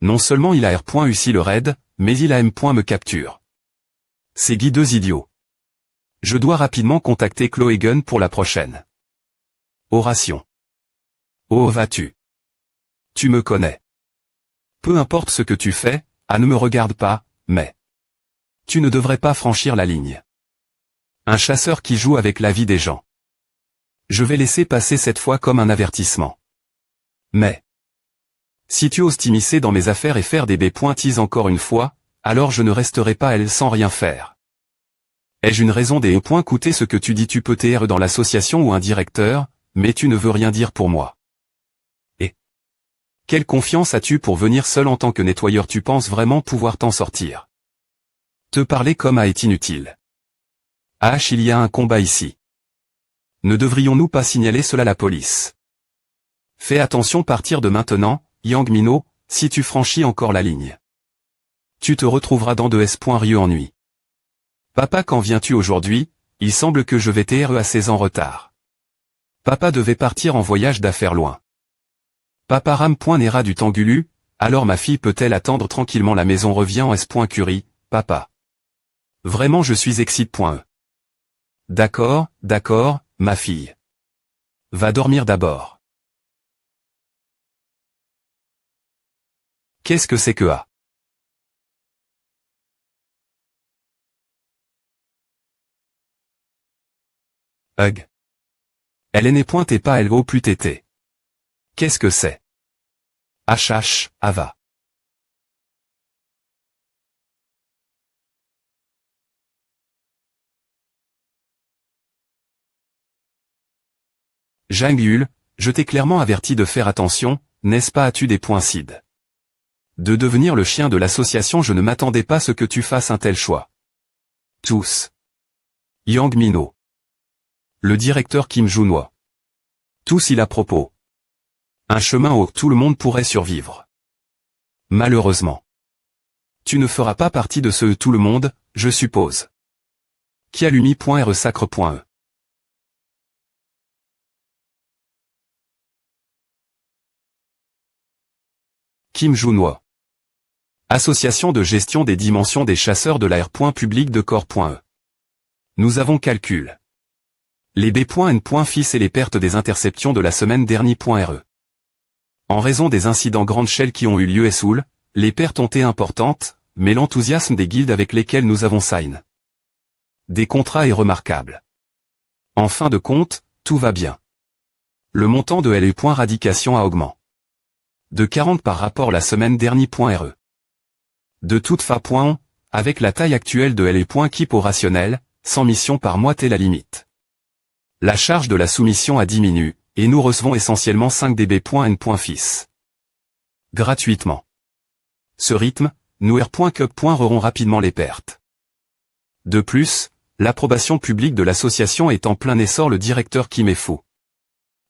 Non seulement il a R.U.C. le raid, mais il a M. me capture. Ces guideux idiots. Je dois rapidement contacter Chloé Gunn pour la prochaine oration. Oh vas-tu. Tu me connais. Peu importe ce que tu fais, ne me regarde pas, mais tu ne devrais pas franchir la ligne. Un chasseur qui joue avec la vie des gens. Je vais laisser passer cette fois comme un avertissement. Mais si tu oses t'immiscer dans mes affaires et faire des B.Ts encore une fois, alors je ne resterai pas elle sans rien faire. Ai-je une raison des coûter ce que tu dis? Tu peux t'être dans l'association ou un directeur, mais tu ne veux rien dire pour moi. Et quelle confiance as-tu pour venir seul en tant que nettoyeur? Tu penses vraiment pouvoir t'en sortir? Te parler comme est inutile. Il y a un combat ici. Ne devrions-nous pas signaler cela à la police? Fais attention partir de maintenant, Yang Mino, si tu franchis encore la ligne. Tu te retrouveras dans de S.Rieux ennui. Papa, quand viens-tu aujourd'hui? Il semble que je vais être à 16 ans retard. Papa devait partir en voyage d'affaires loin. Papa rame. N'era du Tangulu, alors ma fille peut-elle attendre tranquillement? La maison revient en S.Curie, papa. Vraiment je suis excite.e. D'accord, ma fille. Va dormir d'abord. Qu'est-ce que c'est que A? Hug. Elle est née et pas elle vaut plus tété. Qu'est-ce que c'est? Ava. Jang-Yul, je t'ai clairement averti de faire attention, n'est-ce pas? As-tu des points Sid? De devenir le chien de l'association? Je ne m'attendais pas à ce que tu fasses un tel choix. Tous. Yang Mino. Le directeur Kim Jong-ho. Tous il à propos. Un chemin où tout le monde pourrait survivre. Malheureusement. Tu ne feras pas partie de ce tout le monde, je suppose. Kialumi.re sacre.e. Kim Jong-ho. Association de gestion des dimensions des chasseurs de l'air. Public de corps.e. Nous avons calcul. Les B.N. Fils et les pertes des interceptions de la semaine dernière.re. En raison des incidents grande échelle qui ont eu lieu à Séoul, les pertes ont été importantes, mais l'enthousiasme des guildes avec lesquels nous avons signé des contrats est remarquable. En fin de compte, tout va bien. Le montant de LE. Radication a augmenté de 40 par rapport à la semaine dernière.re. De toute façon, avec la taille actuelle de LE. Keep rationnel, 100 missions par mois est la limite. La charge de la soumission a diminué, et nous recevons essentiellement 5 DB.N. Fils. Gratuitement. Ce rythme, nous R.Cup.rerons rapidement les pertes. De plus, l'approbation publique de l'association est en plein essor. Le directeur Kim est fou.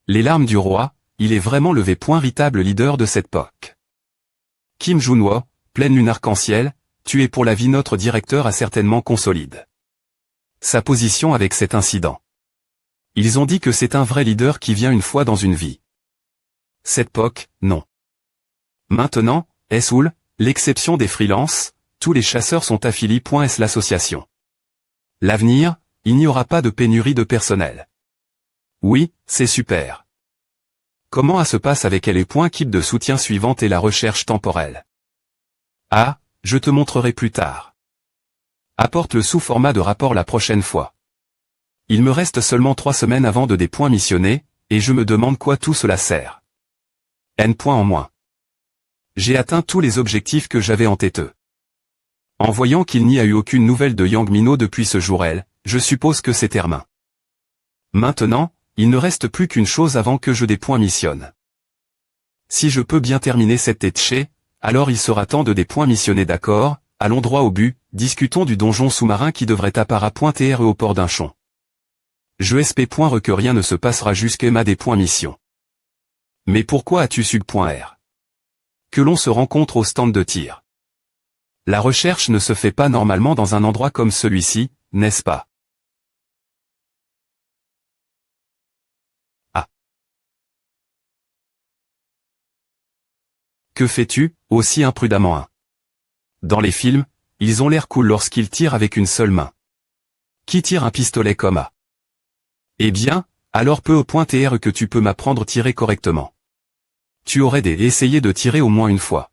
Les larmes du roi, il est vraiment le véritable leader de cette POC. Kim Jong-ho, pleine lune arc-en-ciel, tu es pour la vie. Notre directeur a certainement consolidé sa position avec cet incident. Ils ont dit que c'est un vrai leader qui vient une fois dans une vie. Cette POC, non. Maintenant, Seoul, l'exception des freelances, tous les chasseurs sont affiliés. L'association. L'avenir, il n'y aura pas de pénurie de personnel. Oui, c'est super. Comment se passe avec les Keep de soutien suivante et la recherche temporelle? Je te montrerai plus tard. Apporte le sous format de rapport la prochaine fois. Il me reste seulement 3 semaines avant de des points missionnés, et je me demande quoi tout cela sert. N points en moins. J'ai atteint tous les objectifs que j'avais en tête. En voyant qu'il n'y a eu aucune nouvelle de Yang Mino depuis ce jour, je suppose que c'est terminé. Maintenant, il ne reste plus qu'une chose avant que je des points missionne. Si je peux bien terminer cette tête, alors il sera temps de des points missionnés. D'accord, allons droit au but, discutons du donjon sous-marin qui devrait apparaître au port d'un chon. Je SP. Que rien ne se passera jusqu'à ma des points mission. Mais pourquoi as-tu sub.R? que l'on se rencontre au stand de tir. La recherche ne se fait pas normalement dans un endroit comme celui-ci, n'est-ce pas? Ah. Que fais-tu, aussi imprudemment hein? Dans les films, ils ont l'air cool lorsqu'ils tirent avec une seule main. Qui tire un pistolet comme A? Eh bien, alors peu au point TR que tu peux m'apprendre tirer correctement. Tu aurais essayé de tirer au moins une fois.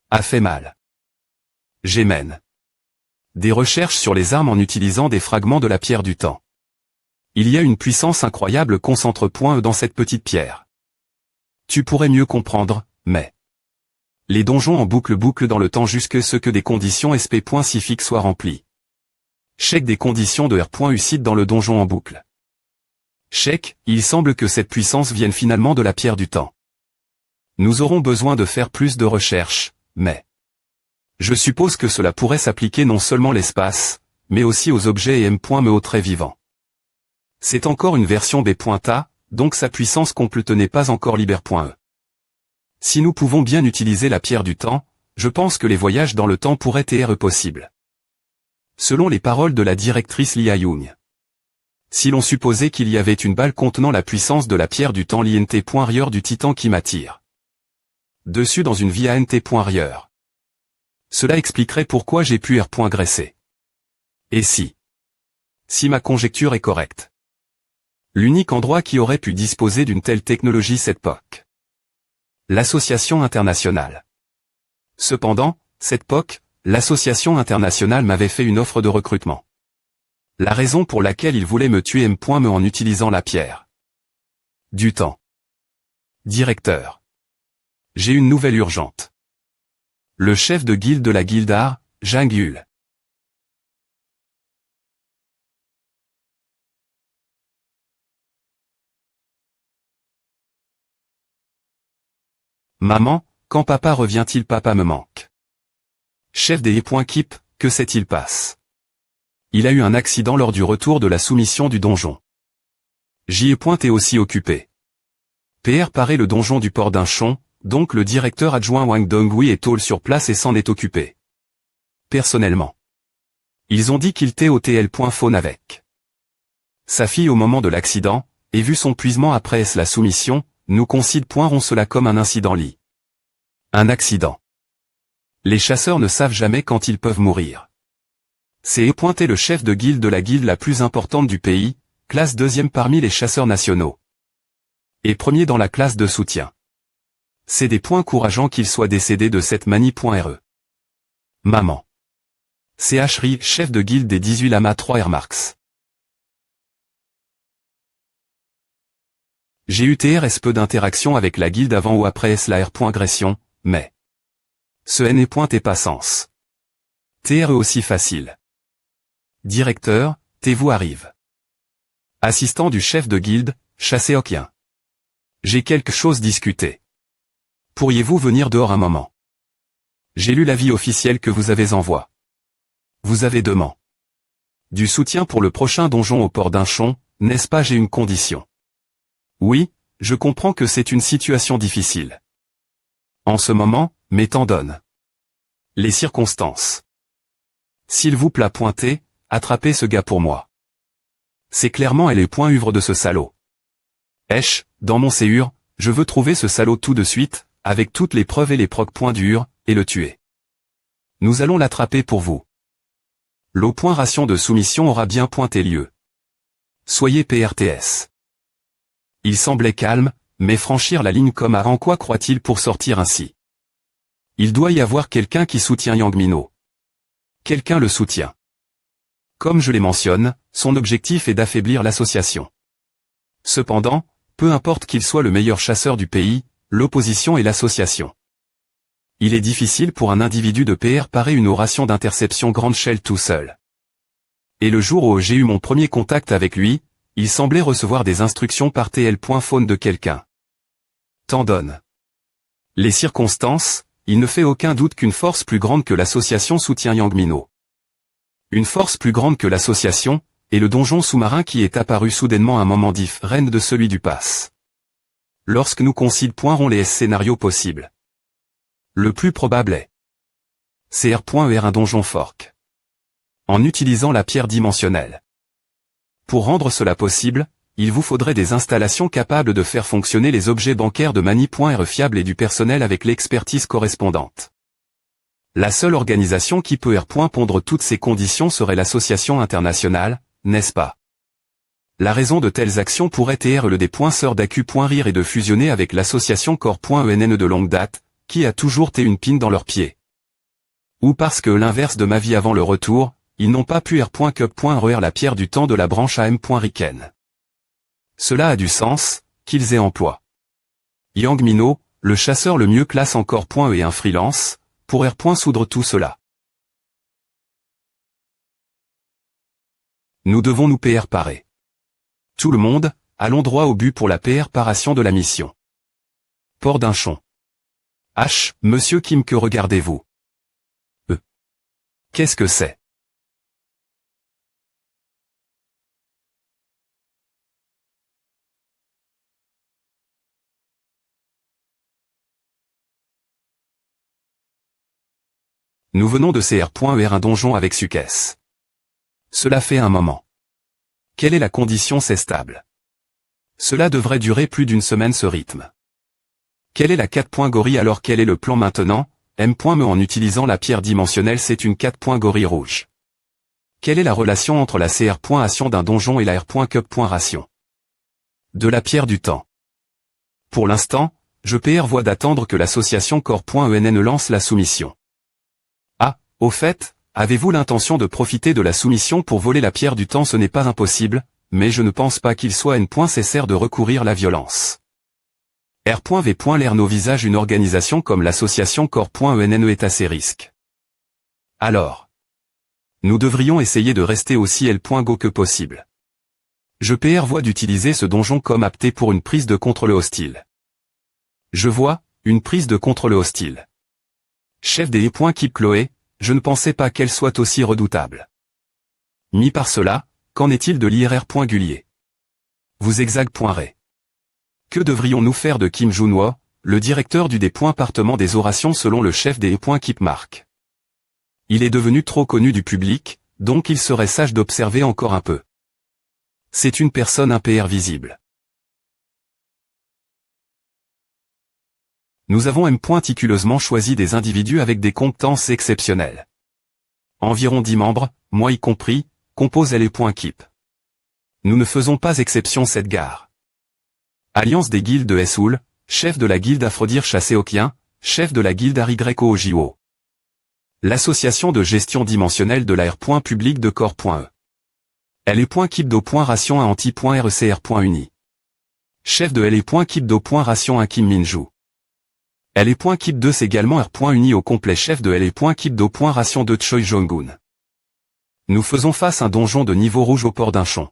A fait mal. Gémène. Des recherches sur les armes en utilisant des fragments de la pierre du temps. Il y a une puissance incroyable concentre-point dans cette petite pierre. Tu pourrais mieux comprendre, mais... Les donjons en boucle dans le temps jusque ce que des conditions SP.6 soient remplies. Check des conditions de R.UCID dans le donjon en boucle. Check, il semble que cette puissance vienne finalement de la pierre du temps. Nous aurons besoin de faire plus de recherches, mais... Je suppose que cela pourrait s'appliquer non seulement l'espace, mais aussi aux objets et M.me au trait vivant. C'est encore une version B.A, donc sa puissance complète n'est pas encore libre.e. Si nous pouvons bien utiliser la pierre du temps, je pense que les voyages dans le temps pourraient être possibles. Selon les paroles de la directrice Lia Young. Si l'on supposait qu'il y avait une balle contenant la puissance de la pierre du temps l'INT.rieur du titan qui m'attire. Dessus dans une vie ANT.rieur. Cela expliquerait pourquoi j'ai pu R.graisser. Et si ma conjecture est correcte. L'unique endroit qui aurait pu disposer d'une telle technologie cette époque. L'Association internationale. Cependant, cette époque, l'Association internationale m'avait fait une offre de recrutement. La raison pour laquelle il voulait me tuer M.me en utilisant la pierre. Du temps. Directeur. J'ai une nouvelle urgente. Le chef de guilde de la Guildar, Jang Yul. Maman, quand papa revient-il? Papa me manque. Chef des Keep, que s'est-il passe? Il a eu un accident lors du retour de la soumission du donjon. J'y est aussi occupé. PR paraît le donjon du port d'Inchon, donc le directeur adjoint Wang Donghui est tôle sur place et s'en est occupé. Personnellement. Ils ont dit qu'il était au TL.phone avec sa fille au moment de l'accident, et vu son puisement après la soumission, nous considérons cela comme un incident lit. Un accident. Les chasseurs ne savent jamais quand ils peuvent mourir. C'est pointé le chef de guilde de la guilde la plus importante du pays, classe 2e parmi les chasseurs nationaux. Et premier dans la classe de soutien. C'est des points courageants qu'il soit décédé de cette manie.re. Maman. CHRI, chef de guilde des 18 Lama 3 Airmarks. J'ai eu TRS peu d'interaction avec la guilde avant ou après la R.agression, mais... Ce n'est pas sens. TRE aussi facile. Directeur, vous arrive. Assistant du chef de guilde, chassé Okien. J'ai quelque chose discuté. Pourriez-vous venir dehors un moment? J'ai lu l'avis officiel que vous avez envoyé. Vous avez demandé du soutien pour le prochain donjon au port d'Inchon, n'est-ce pas? J'ai une condition. Oui, je comprends que c'est une situation difficile. En ce moment, m'étant donne les circonstances. S'il vous plaît pointez, attrapez ce gars pour moi. C'est clairement elle est point ivre de ce salaud. Dans mon séhur, je veux trouver ce salaud tout de suite, avec toutes les preuves et les procs durs, et le tuer. Nous allons l'attraper pour vous. Ration de soumission aura bien pointé lieu. Soyez PRTS. Il semblait calme, mais franchir la ligne comme en quoi croit-il pour sortir ainsi? Il doit y avoir quelqu'un qui soutient Yang Mino. Quelqu'un le soutient. Comme je les mentionne, son objectif est d'affaiblir l'association. Cependant, peu importe qu'il soit le meilleur chasseur du pays, l'opposition et l'association. Il est difficile pour un individu de PR parer une oration d'interception grande shell tout seul. Et le jour où j'ai eu mon premier contact avec lui, il semblait recevoir des instructions par TL.phone de quelqu'un. T'en donne. Les circonstances, il ne fait aucun doute qu'une force plus grande que l'association soutient Yang Mino. Une force plus grande que l'association, et le donjon sous-marin qui est apparu soudainement à un moment différent de celui du pass. Lorsque nous considérons les scénarios possibles. Le plus probable est CR.ER un donjon fork. En utilisant la pierre dimensionnelle. Pour rendre cela possible, il vous faudrait des installations capables de faire fonctionner les objets bancaires de Mani.re fiables et du personnel avec l'expertise correspondante. La seule organisation qui peut pondre toutes ces conditions serait l'association internationale, n'est-ce pas? La raison de telles actions pourrait être le des sœurs d'Acu.rir et de fusionner avec l'association Core.enn de longue date, qui a toujours été une pine dans leurs pieds. Ou parce que l'inverse de ma vie avant le retour, ils n'ont pas pu R.Cup.RER la pierre du temps de la branche AM.Riken. Cela a du sens, qu'ils aient emploi. Yang Mino, le chasseur le mieux classe encore .e et un freelance, pour soudre tout cela. Nous devons nous parer. Tout le monde, allons droit au but pour la paration de la mission. Port d'Inchon. H, monsieur Kim, que regardez-vous? Qu'est-ce que c'est? Nous venons de CR.ER un donjon avec Sukes. Cela fait un moment. Quelle est la condition? C'est stable. Cela devrait durer plus d'une semaine ce rythme. Quelle est la 4. Gorille? Alors quel est le plan maintenant? M.me en utilisant la pierre dimensionnelle, c'est une 4. Gorille rouge. Quelle est la relation entre la CR.ation d'un donjon et la R.Cup.ration? De la pierre du temps. Pour l'instant, je voie d'attendre que l'association Core.enn lance la soumission. Ah, au fait, avez-vous l'intention de profiter de la soumission pour voler la pierre du temps? Ce n'est pas impossible, mais je ne pense pas qu'il soit nécessaire de recourir à la violence. R.V. L'air nos visages une organisation comme l'association Core.enn est à ses risques. Alors, nous devrions essayer de rester aussi L.go que possible. Je voie d'utiliser ce donjon comme apté pour une prise de contrôle hostile. Je vois, une prise de contrôle hostile. Chef des Keep Chloé, je ne pensais pas qu'elle soit aussi redoutable. Mis par cela, qu'en est-il de l'IRR.Gullier? Vous exag.ré. Que devrions-nous faire de Kim Junwo, le directeur du département des orations selon le chef des Keep Mark? Il est devenu trop connu du public, donc il serait sage d'observer encore un peu. C'est une personne visible. Nous avons méticuleusement choisi des individus avec des compétences exceptionnelles. Environ 10 membres, moi y compris, composent les.Keep. Nous ne faisons pas exception cette gare. Alliance des guildes de Essoul, chef de la guilde Aphrodir Chasséokien, chef de la guilde Arigreko-Ojiwo. L'association de gestion dimensionnelle de la R.Public de Core.e. LE.Keep do.ration 1 anti.RCR.uni. Chef de LE.Keep do.ration 1 Kim Minju. LE.Keep 2 également R.uni au complet chef de LE.Keep do.ration 2 Choi Jong-un. Nous faisons face à un donjon de niveau rouge au port d'Inchon.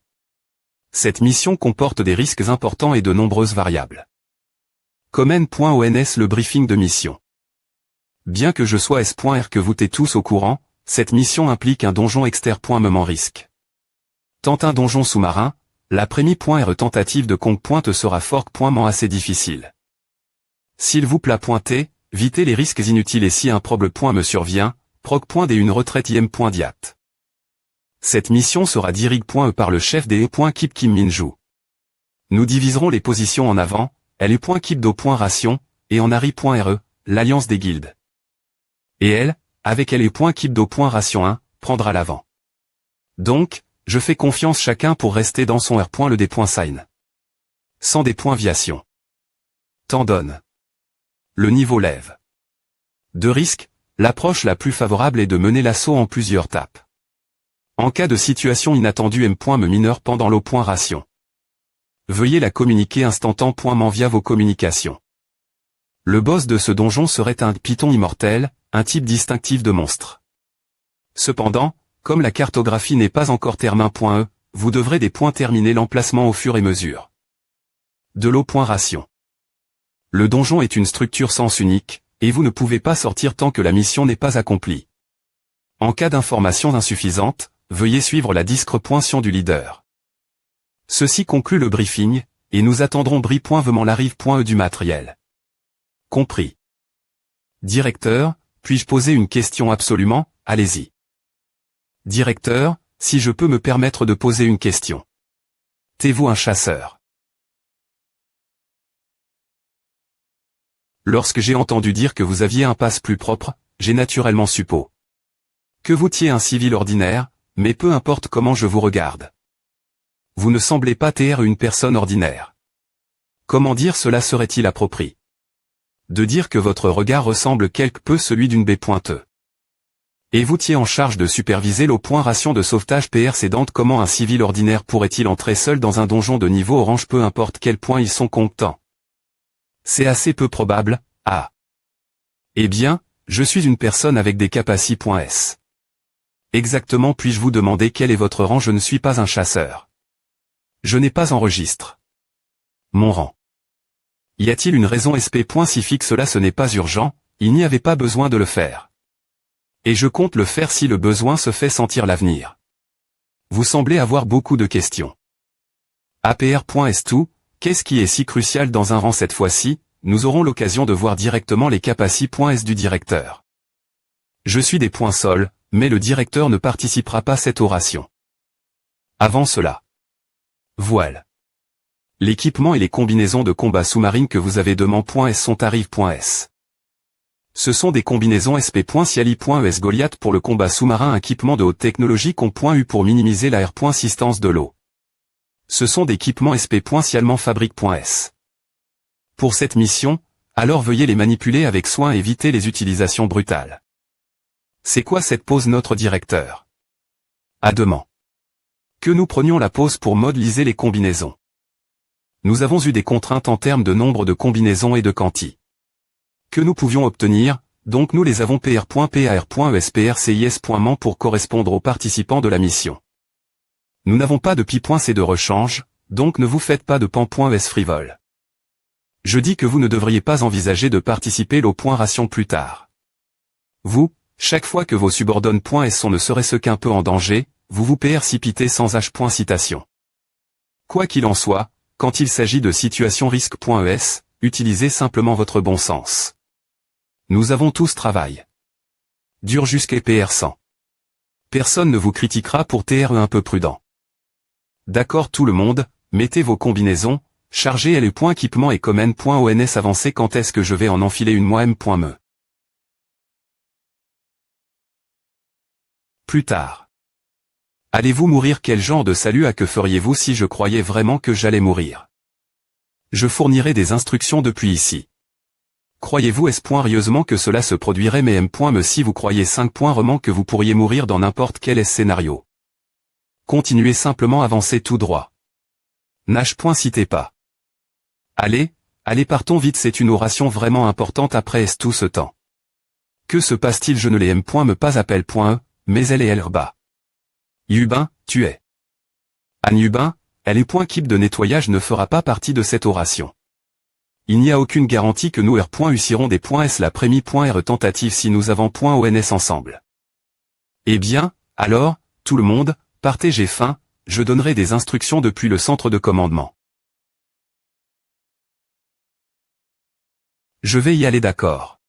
Cette mission comporte des risques importants et de nombreuses variables. Comment.ons le briefing de mission. Bien que je sois S.R que vous t'es tous au courant, cette mission implique un donjon externe. Risque. Tant un donjon sous-marin, la première tentative de conque sera fork.ment assez difficile. S'il vous plaît pointer, vitez les risques inutiles et si un problème me survient, proc.d une retraite im.diat. Cette mission sera dirige.e par le chef des E.Keep Kim Minju. Nous diviserons les positions en avant, LE.Keep do.ration, et en Ari.re, l'alliance des guildes. Et elle, avec LE.Keep do.ration 1, prendra l'avant. Donc, je fais confiance chacun pour rester dans son R. Le D.sign. Sans viation. Temps donne. Le niveau lève. De risque, l'approche la plus favorable est de mener l'assaut en plusieurs tapes. En cas de situation inattendue M.me mineur pendant l'eau.ration. Veuillez la communiquer instantanément via vos communications. Le boss de ce donjon serait un python immortel, un type distinctif de monstre. Cependant, comme la cartographie n'est pas encore termin.e, vous devrez terminer l'emplacement au fur et à mesure. De l'eau.ration. Le donjon est une structure sens unique, et vous ne pouvez pas sortir tant que la mission n'est pas accomplie. En cas d'informations insuffisantes, veuillez suivre la discrétion du leader. Ceci conclut le briefing, et nous attendrons bri.vement l'arrive.e du matériel. Compris. Directeur, puis-je poser une question absolument, allez-y. Directeur, si je peux me permettre de poser une question. T'es-vous un chasseur? Lorsque j'ai entendu dire que vous aviez un passe plus propre, j'ai naturellement suppos que vous tiez un civil ordinaire, mais peu importe comment je vous regarde. Vous ne semblez pas être une personne ordinaire. Comment dire cela serait-il approprié? De dire que votre regard ressemble quelque peu celui d'une baie pointeuse. Et vous tiez en charge de superviser l'opération de sauvetage précédente. Comment un civil ordinaire pourrait-il entrer seul dans un donjon de niveau orange peu importe quel point ils sont compétents? C'est assez peu probable, ah. Eh bien, je suis une personne avec des capacités. Exactement, puis-je vous demander quel est votre rang? Je ne suis pas un chasseur. Je n'ai pas enregistre mon rang. Y a-t-il une raison spécifique? Cela ce n'est pas urgent, il n'y avait pas besoin de le faire. Et je compte le faire si le besoin se fait sentir l'avenir. Vous semblez avoir beaucoup de questions. APR.S tout, qu'est-ce qui est si crucial dans un rang cette fois-ci? Nous aurons l'occasion de voir directement les capacités du directeur. Je suis des points sols, mais le directeur ne participera pas à cette oration. Avant cela. Voile. L'équipement et les combinaisons de combat sous-marine que vous avez demandé.s sont arrive.s. Ce sont des combinaisons SP.Ciali.es Goliath pour le combat sous-marin, équipement de haute technologie .U pour minimiser la R.Assistance de l'eau. Ce sont des équipements SP.Cialement Fabrique.s. Pour cette mission, alors veuillez les manipuler avec soin et éviter les utilisations brutales. C'est quoi cette pause, notre directeur? À demain. Que nous prenions la pause pour modéliser les combinaisons. Nous avons eu des contraintes en termes de nombre de combinaisons et de quanti. Que nous pouvions obtenir, donc nous les avons PR.PAR.ESPRCIS.man pour correspondre aux participants de la mission. Nous n'avons pas de pi.c de rechange, donc ne vous faites pas de pan.es frivole. Je dis que vous ne devriez pas envisager de participer au point ration plus tard. Vous, chaque fois que vos subordonnes.s sont ne serait-ce qu'un peu en danger, vous vous précipitez sans h.citation. Quoi qu'il en soit, quand il s'agit de situation risque.es, utilisez simplement votre bon sens. Nous avons tous travail dur jusqu'à PR100. Personne ne vous critiquera pour être un peu prudent. D'accord tout le monde, mettez vos combinaisons, chargez les points équipement et command.ons avancez. Quand est-ce que je vais en enfiler une moi-même.me? Plus tard. Allez-vous mourir? Quel genre de salut à que feriez-vous si je croyais vraiment que j'allais mourir? Je fournirai des instructions depuis ici. Croyez-vous sérieusement que cela se produirait? Mais m.me si vous croyez 5 points que vous pourriez mourir dans n'importe quel scénario. Continuez simplement, avancez tout droit. Citez pas. Allez, partons vite, c'est une oration vraiment importante après tout ce temps. Que se passe-t-il? Je ne les m.me pas appelle.e, mais elle est elle bas. Hubin, tu es. Anne Hubin, elle est point keep de nettoyage ne fera pas partie de cette oration. Il n'y a aucune garantie que nous R.usirons des points S la prémie.R tentative si nous avons .ons ensemble. Eh bien, alors, tout le monde, partez, j'ai faim, je donnerai des instructions depuis le centre de commandement. Je vais y aller, d'accord.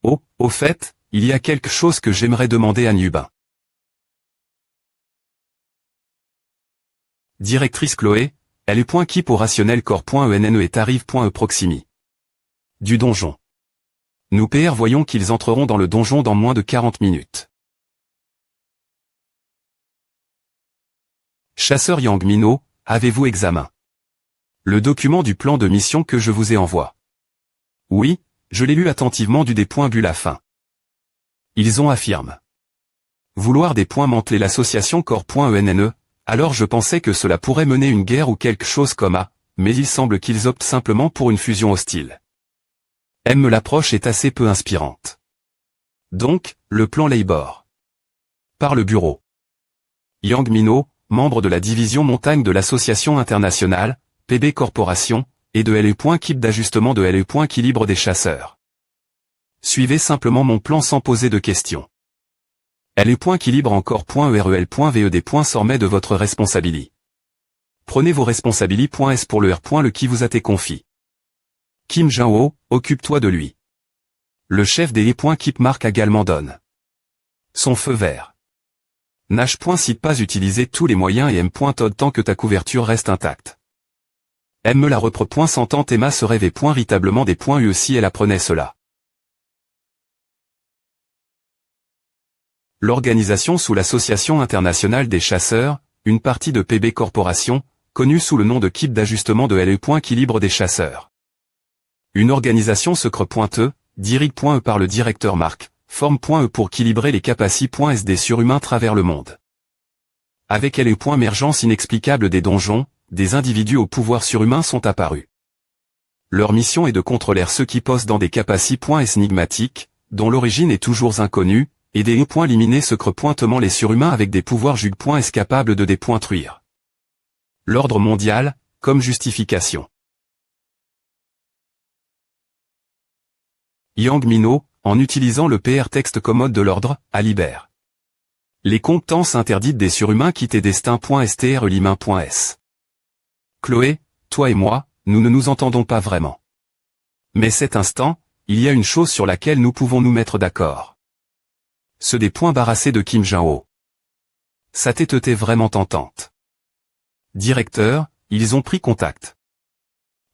Oh, au fait, il y a quelque chose que j'aimerais demander à Hubin. Directrice Chloé, elle est point keep au rationnel corps.enne et arrive.e proximi. Du donjon. Nous PR voyons qu'ils entreront dans le donjon dans moins de 40 minutes. Chasseur Yang Mino, avez-vous examen le document du plan de mission que je vous ai envoyé? Oui, je l'ai lu attentivement du des points bu la fin. Ils ont affirme vouloir des points manteler l'association corps.enne. Alors je pensais que cela pourrait mener une guerre ou quelque chose comme ça, mais il semble qu'ils optent simplement pour une fusion hostile. L'approche est assez peu inspirante. Donc, le plan Labour. Par le bureau. Yang Mino, membre de la division montagne de l'association internationale, PB Corporation, et de LE.Keep d'ajustement de LE.Équilibre des chasseurs. Suivez simplement mon plan sans poser de questions. LE.Équilibre encore.EREL.VE des points sormets de votre responsabilité. Prenez vos responsabilités.S pour le R. Le qui vous a été confié. Kim Jong-ho, occupe-toi de lui. Le chef des E.Keep Marc également donne son feu vert. Nage. Cite pas utiliser tous les moyens et M.Todd tant que ta couverture reste intacte. M me la repre. S'entend Emma se rêvait. Ritablement des U si elle apprenait cela. L'organisation sous l'Association internationale des chasseurs, une partie de PB Corporation, connue sous le nom de Keep d'ajustement de l'E.Équilibre des chasseurs. Une organisation secret.e, dirige.e par le directeur Marc, forme.e pour équilibrer les capacités des surhumains travers le monde. Avec l'émergence inexplicable des donjons, des individus au pouvoir surhumain sont apparus. Leur mission est de contrôler ceux qui posent dans des capacités énigmatiques, dont l'origine est toujours inconnue, et des éliminer secrètement les surhumains avec des pouvoirs jugues. Capables de détruire l'ordre mondial, comme justification. Yang Mino, en utilisant le PR texte commode de l'ordre, à libère les compétences interdites des surhumains quitter destin.str limain.s. Chloé, toi et moi, nous ne nous entendons pas vraiment. Mais cet instant, il y a une chose sur laquelle nous pouvons nous mettre d'accord. Ceux des points barrassés de Kim Jin-ho. Sa tête était vraiment tentante. Directeur, ils ont pris contact.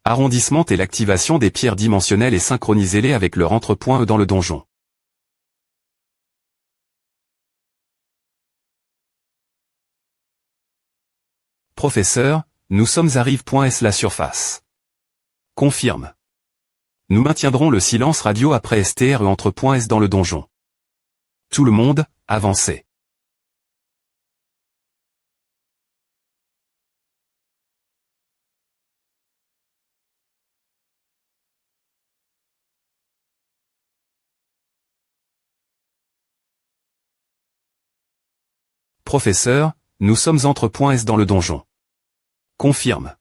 Arrondissement et l'activation des pierres dimensionnelles et synchronisez-les avec leur entre-point dans le donjon. Professeur, nous sommes arrive.s la surface. Confirme. Nous maintiendrons le silence radio après STR entre.s dans le donjon. Tout le monde, avancez. Professeur, nous sommes entre.s dans le donjon. Confirme.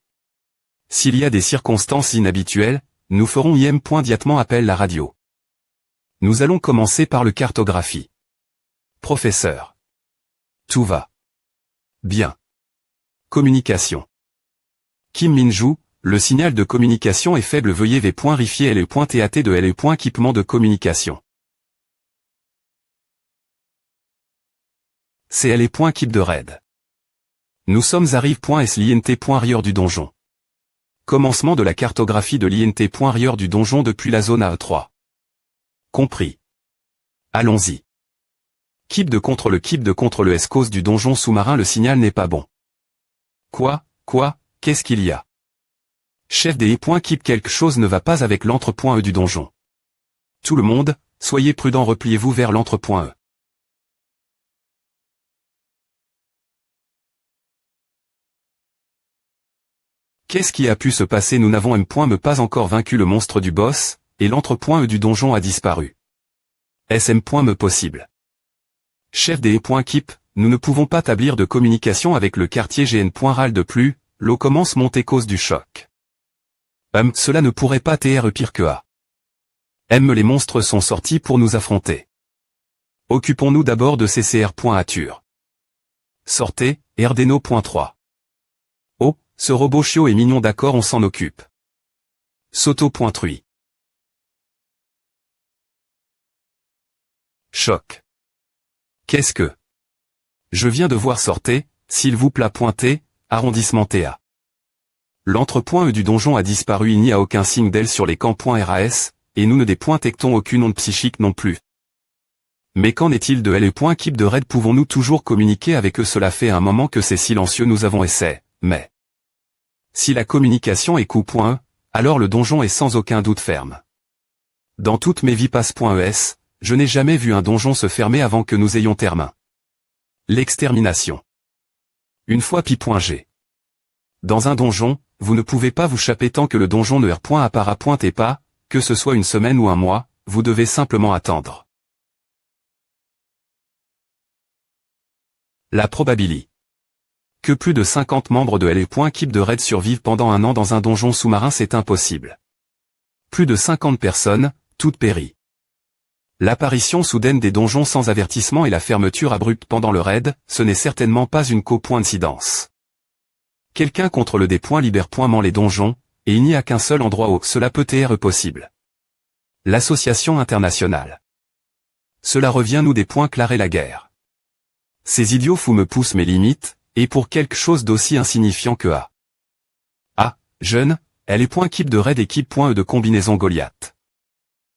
S'il y a des circonstances inhabituelles, nous ferons immédiatement appel la radio. Nous allons commencer par le cartographie. Professeur. Tout va bien. Communication. Kim Min-ju, le signal de communication est faible. Veuillez vérifier LE.TAT de LE.équipement de communication. C'est LE.keep de raid. Nous sommes arrive.s l'INT.rieur du donjon. Commencement de la cartographie de l'INT.rieur du donjon depuis la zone AE3. Compris. Allons-y. Keep de contre le S-cause du donjon sous-marin. Le signal n'est pas bon. Quoi, qu'est-ce qu'il y a? Chef des E.Keep, quelque chose ne va pas avec l'entre.e du donjon. Tout le monde, soyez prudents, repliez-vous vers l'entre.e. Qu'est-ce qui a pu se passer? Nous n'avons pas encore vaincu le monstre du boss, et l'entre.e du donjon a disparu. SM.me possible. Chef des E.Keep, nous ne pouvons pas établir de communication avec le quartier GN.RAL de plus, l'eau commence monter cause du choc. Cela ne pourrait pas être pire que A. Les monstres sont sortis pour nous affronter. Occupons-nous d'abord de CCR.Ature. Sortez, Erdeno.3. Oh, ce robot chiot est mignon, d'accord, on s'en occupe. Soto.Trui. Choc. Qu'est-ce que? Je viens de voir sortez, s'il vous plaît, pointez, arrondissement TA. L'entre.e du donjon a disparu, il n'y a aucun signe d'elle sur les camps.RAS, et nous ne dépointectons aucune onde psychique non plus. Mais qu'en est-il de LE.keep de raid? Pouvons-nous toujours communiquer avec eux? Cela fait un moment que c'est silencieux, nous avons essayé, mais... Si la communication est coup.e, alors le donjon est sans aucun doute ferme. Dans toutes mes vies passe.es, je n'ai jamais vu un donjon se fermer avant que nous ayons terminé. L'extermination. Une fois pi.g. Dans un donjon, vous ne pouvez pas vous chapper tant que le donjon ne R.appara.et pas, que ce soit une semaine ou un mois, vous devez simplement attendre. La probabilité que plus de 50 membres de LE.keep de raid survivent pendant un an dans un donjon sous-marin, c'est impossible. Plus de 50 personnes, toutes péries. L'apparition soudaine des donjons sans avertissement et la fermeture abrupte pendant le raid, ce n'est certainement pas une coïncidence. Quelqu'un contre le libère.ment les donjons, et il n'y a qu'un seul endroit où cela peut être possible. L'association internationale. Cela revient nous des points clarer la guerre. Ces idiots fous me poussent mes limites, et pour quelque chose d'aussi insignifiant que A. A, jeune, elle est point keep de raid équipe point E de combinaison Goliath.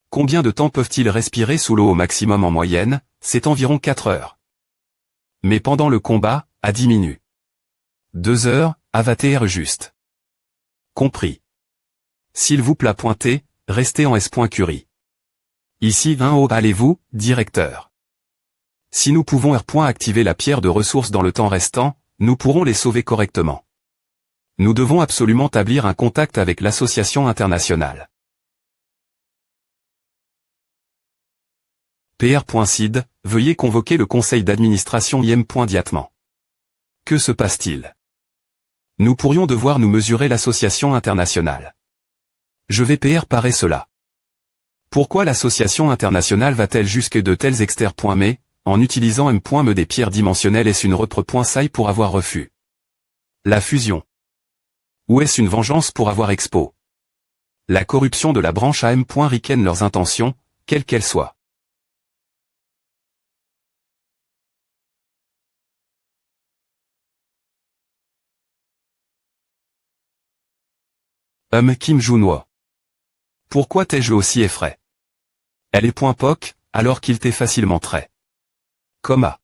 Combien de temps peuvent-ils respirer sous l'eau au maximum en moyenne? C'est environ 4 heures. Mais pendant le combat, à 10 minutes. 2 heures, AVTR juste. Compris. S'il vous plaît pointer, restez en S.Curie. Ici 20 haut allez-vous, directeur. Si nous pouvons activer la pierre de ressources dans le temps restant, nous pourrons les sauver correctement. Nous devons absolument établir un contact avec l'association internationale. PR.SID, veuillez convoquer le conseil d'administration IM.diatement. Que se passe-t-il? Nous pourrions devoir nous mesurer l'association internationale. Je vais parer cela. Pourquoi l'association internationale va-t-elle jusque de tels exter.mais, en utilisant M.me des pierres dimensionnelles est-ce une repre.sai pour avoir refus? La fusion. Ou est-ce une vengeance pour avoir expo? La corruption de la branche AM. Riken leurs intentions, quelles qu'elles soient. Kim Junwo. Pourquoi t'es-je aussi effrayé? Elle est .poc, alors qu'il t'est facilement trait. Coma.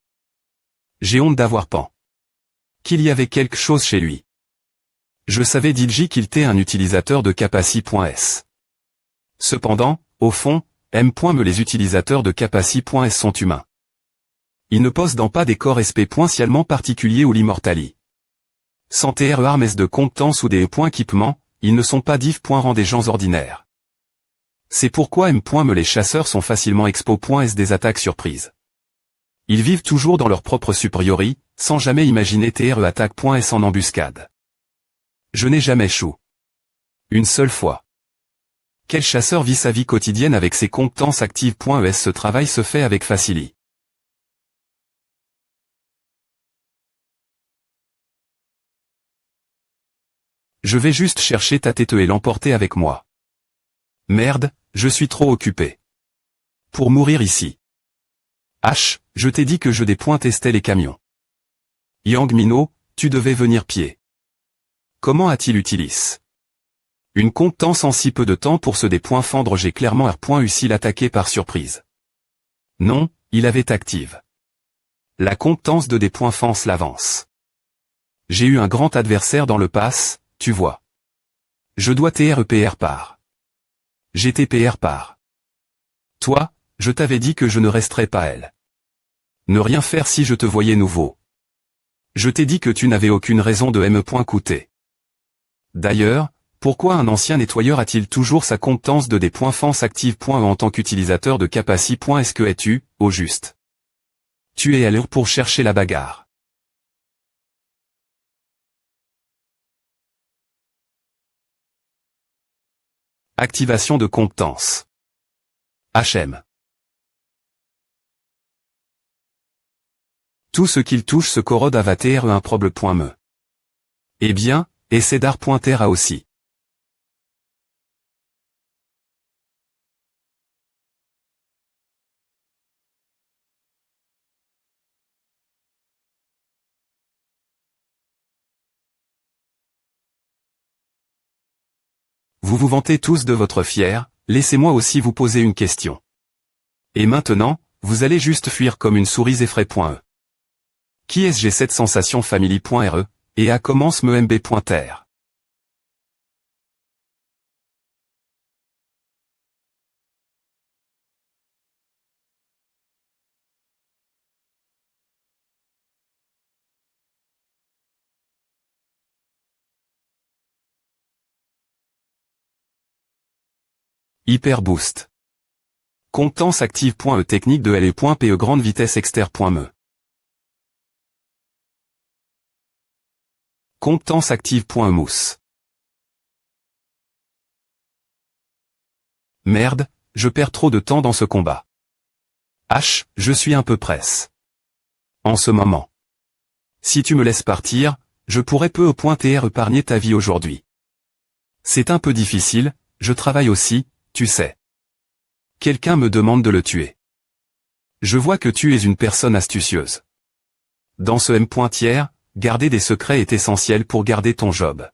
J'ai honte d'avoir pan. Qu'il y avait quelque chose chez lui. Je savais Didji qu'il était un utilisateur de Capaci.s. Cependant, au fond, me les utilisateurs de Capaci.s sont humains. Ils ne possédent pas des corps spécialement particuliers ou l'immortali. Sans armes de compétences ou des équipements, ils ne sont pas rang des gens ordinaires. C'est pourquoi les chasseurs sont facilement expo.s des attaques surprises. Ils vivent toujours dans leur propre supériorité, sans jamais imaginer attaque.s en embuscade. Je n'ai jamais chou. Une seule fois. Quel chasseur vit sa vie quotidienne avec ses compétences actives.es? Ce travail se fait avec facilité. Je vais juste chercher ta tête et l'emporter avec moi. Merde, je suis trop occupé. Pour mourir ici. H, je t'ai dit que je testais les camions. Yang Mino, tu devais venir pied. Comment a-t-il utilisé une compétence en si peu de temps pour se fendre? J'ai clairement eu l'attaquer par surprise. Non, il avait active. La compétence de fence l'avance. J'ai eu un grand adversaire dans le pass, tu vois. Je dois TREPR par. GTPR par. Toi, je t'avais dit que je ne resterais pas elle. Ne rien faire si je te voyais nouveau. Je t'ai dit que tu n'avais aucune raison de coûter. D'ailleurs, pourquoi un ancien nettoyeur a-t-il toujours sa compétence de fence active en tant qu'utilisateur de Capaci. Est-ce que es-tu, au juste? Tu es à l'heure pour chercher la bagarre. Activation de compétence. HM. Tout ce qu'il touche se corrode à vater un proble.me. Eh bien, et Cedar.ter a aussi. Vous vous vantez tous de votre fier, laissez-moi aussi vous poser une question. Et maintenant, vous allez juste fuir comme une souris effraie.e. Qui est-ce? J'ai cette sensation family.re, et a commence me mb.ter. Hyperboost. Compétence active.e technique de LE.PE grande vitesse exter.me. Compétence active.e mousse. Merde, je perds trop de temps dans ce combat. H, je suis un peu presse. En ce moment. Si tu me laisses partir, je pourrais peu au point épargner ta vie aujourd'hui. C'est un peu difficile, je travaille aussi, tu sais. Quelqu'un me demande de le tuer. Je vois que tu es une personne astucieuse. Dans ce M. Garder des secrets est essentiel pour garder ton job.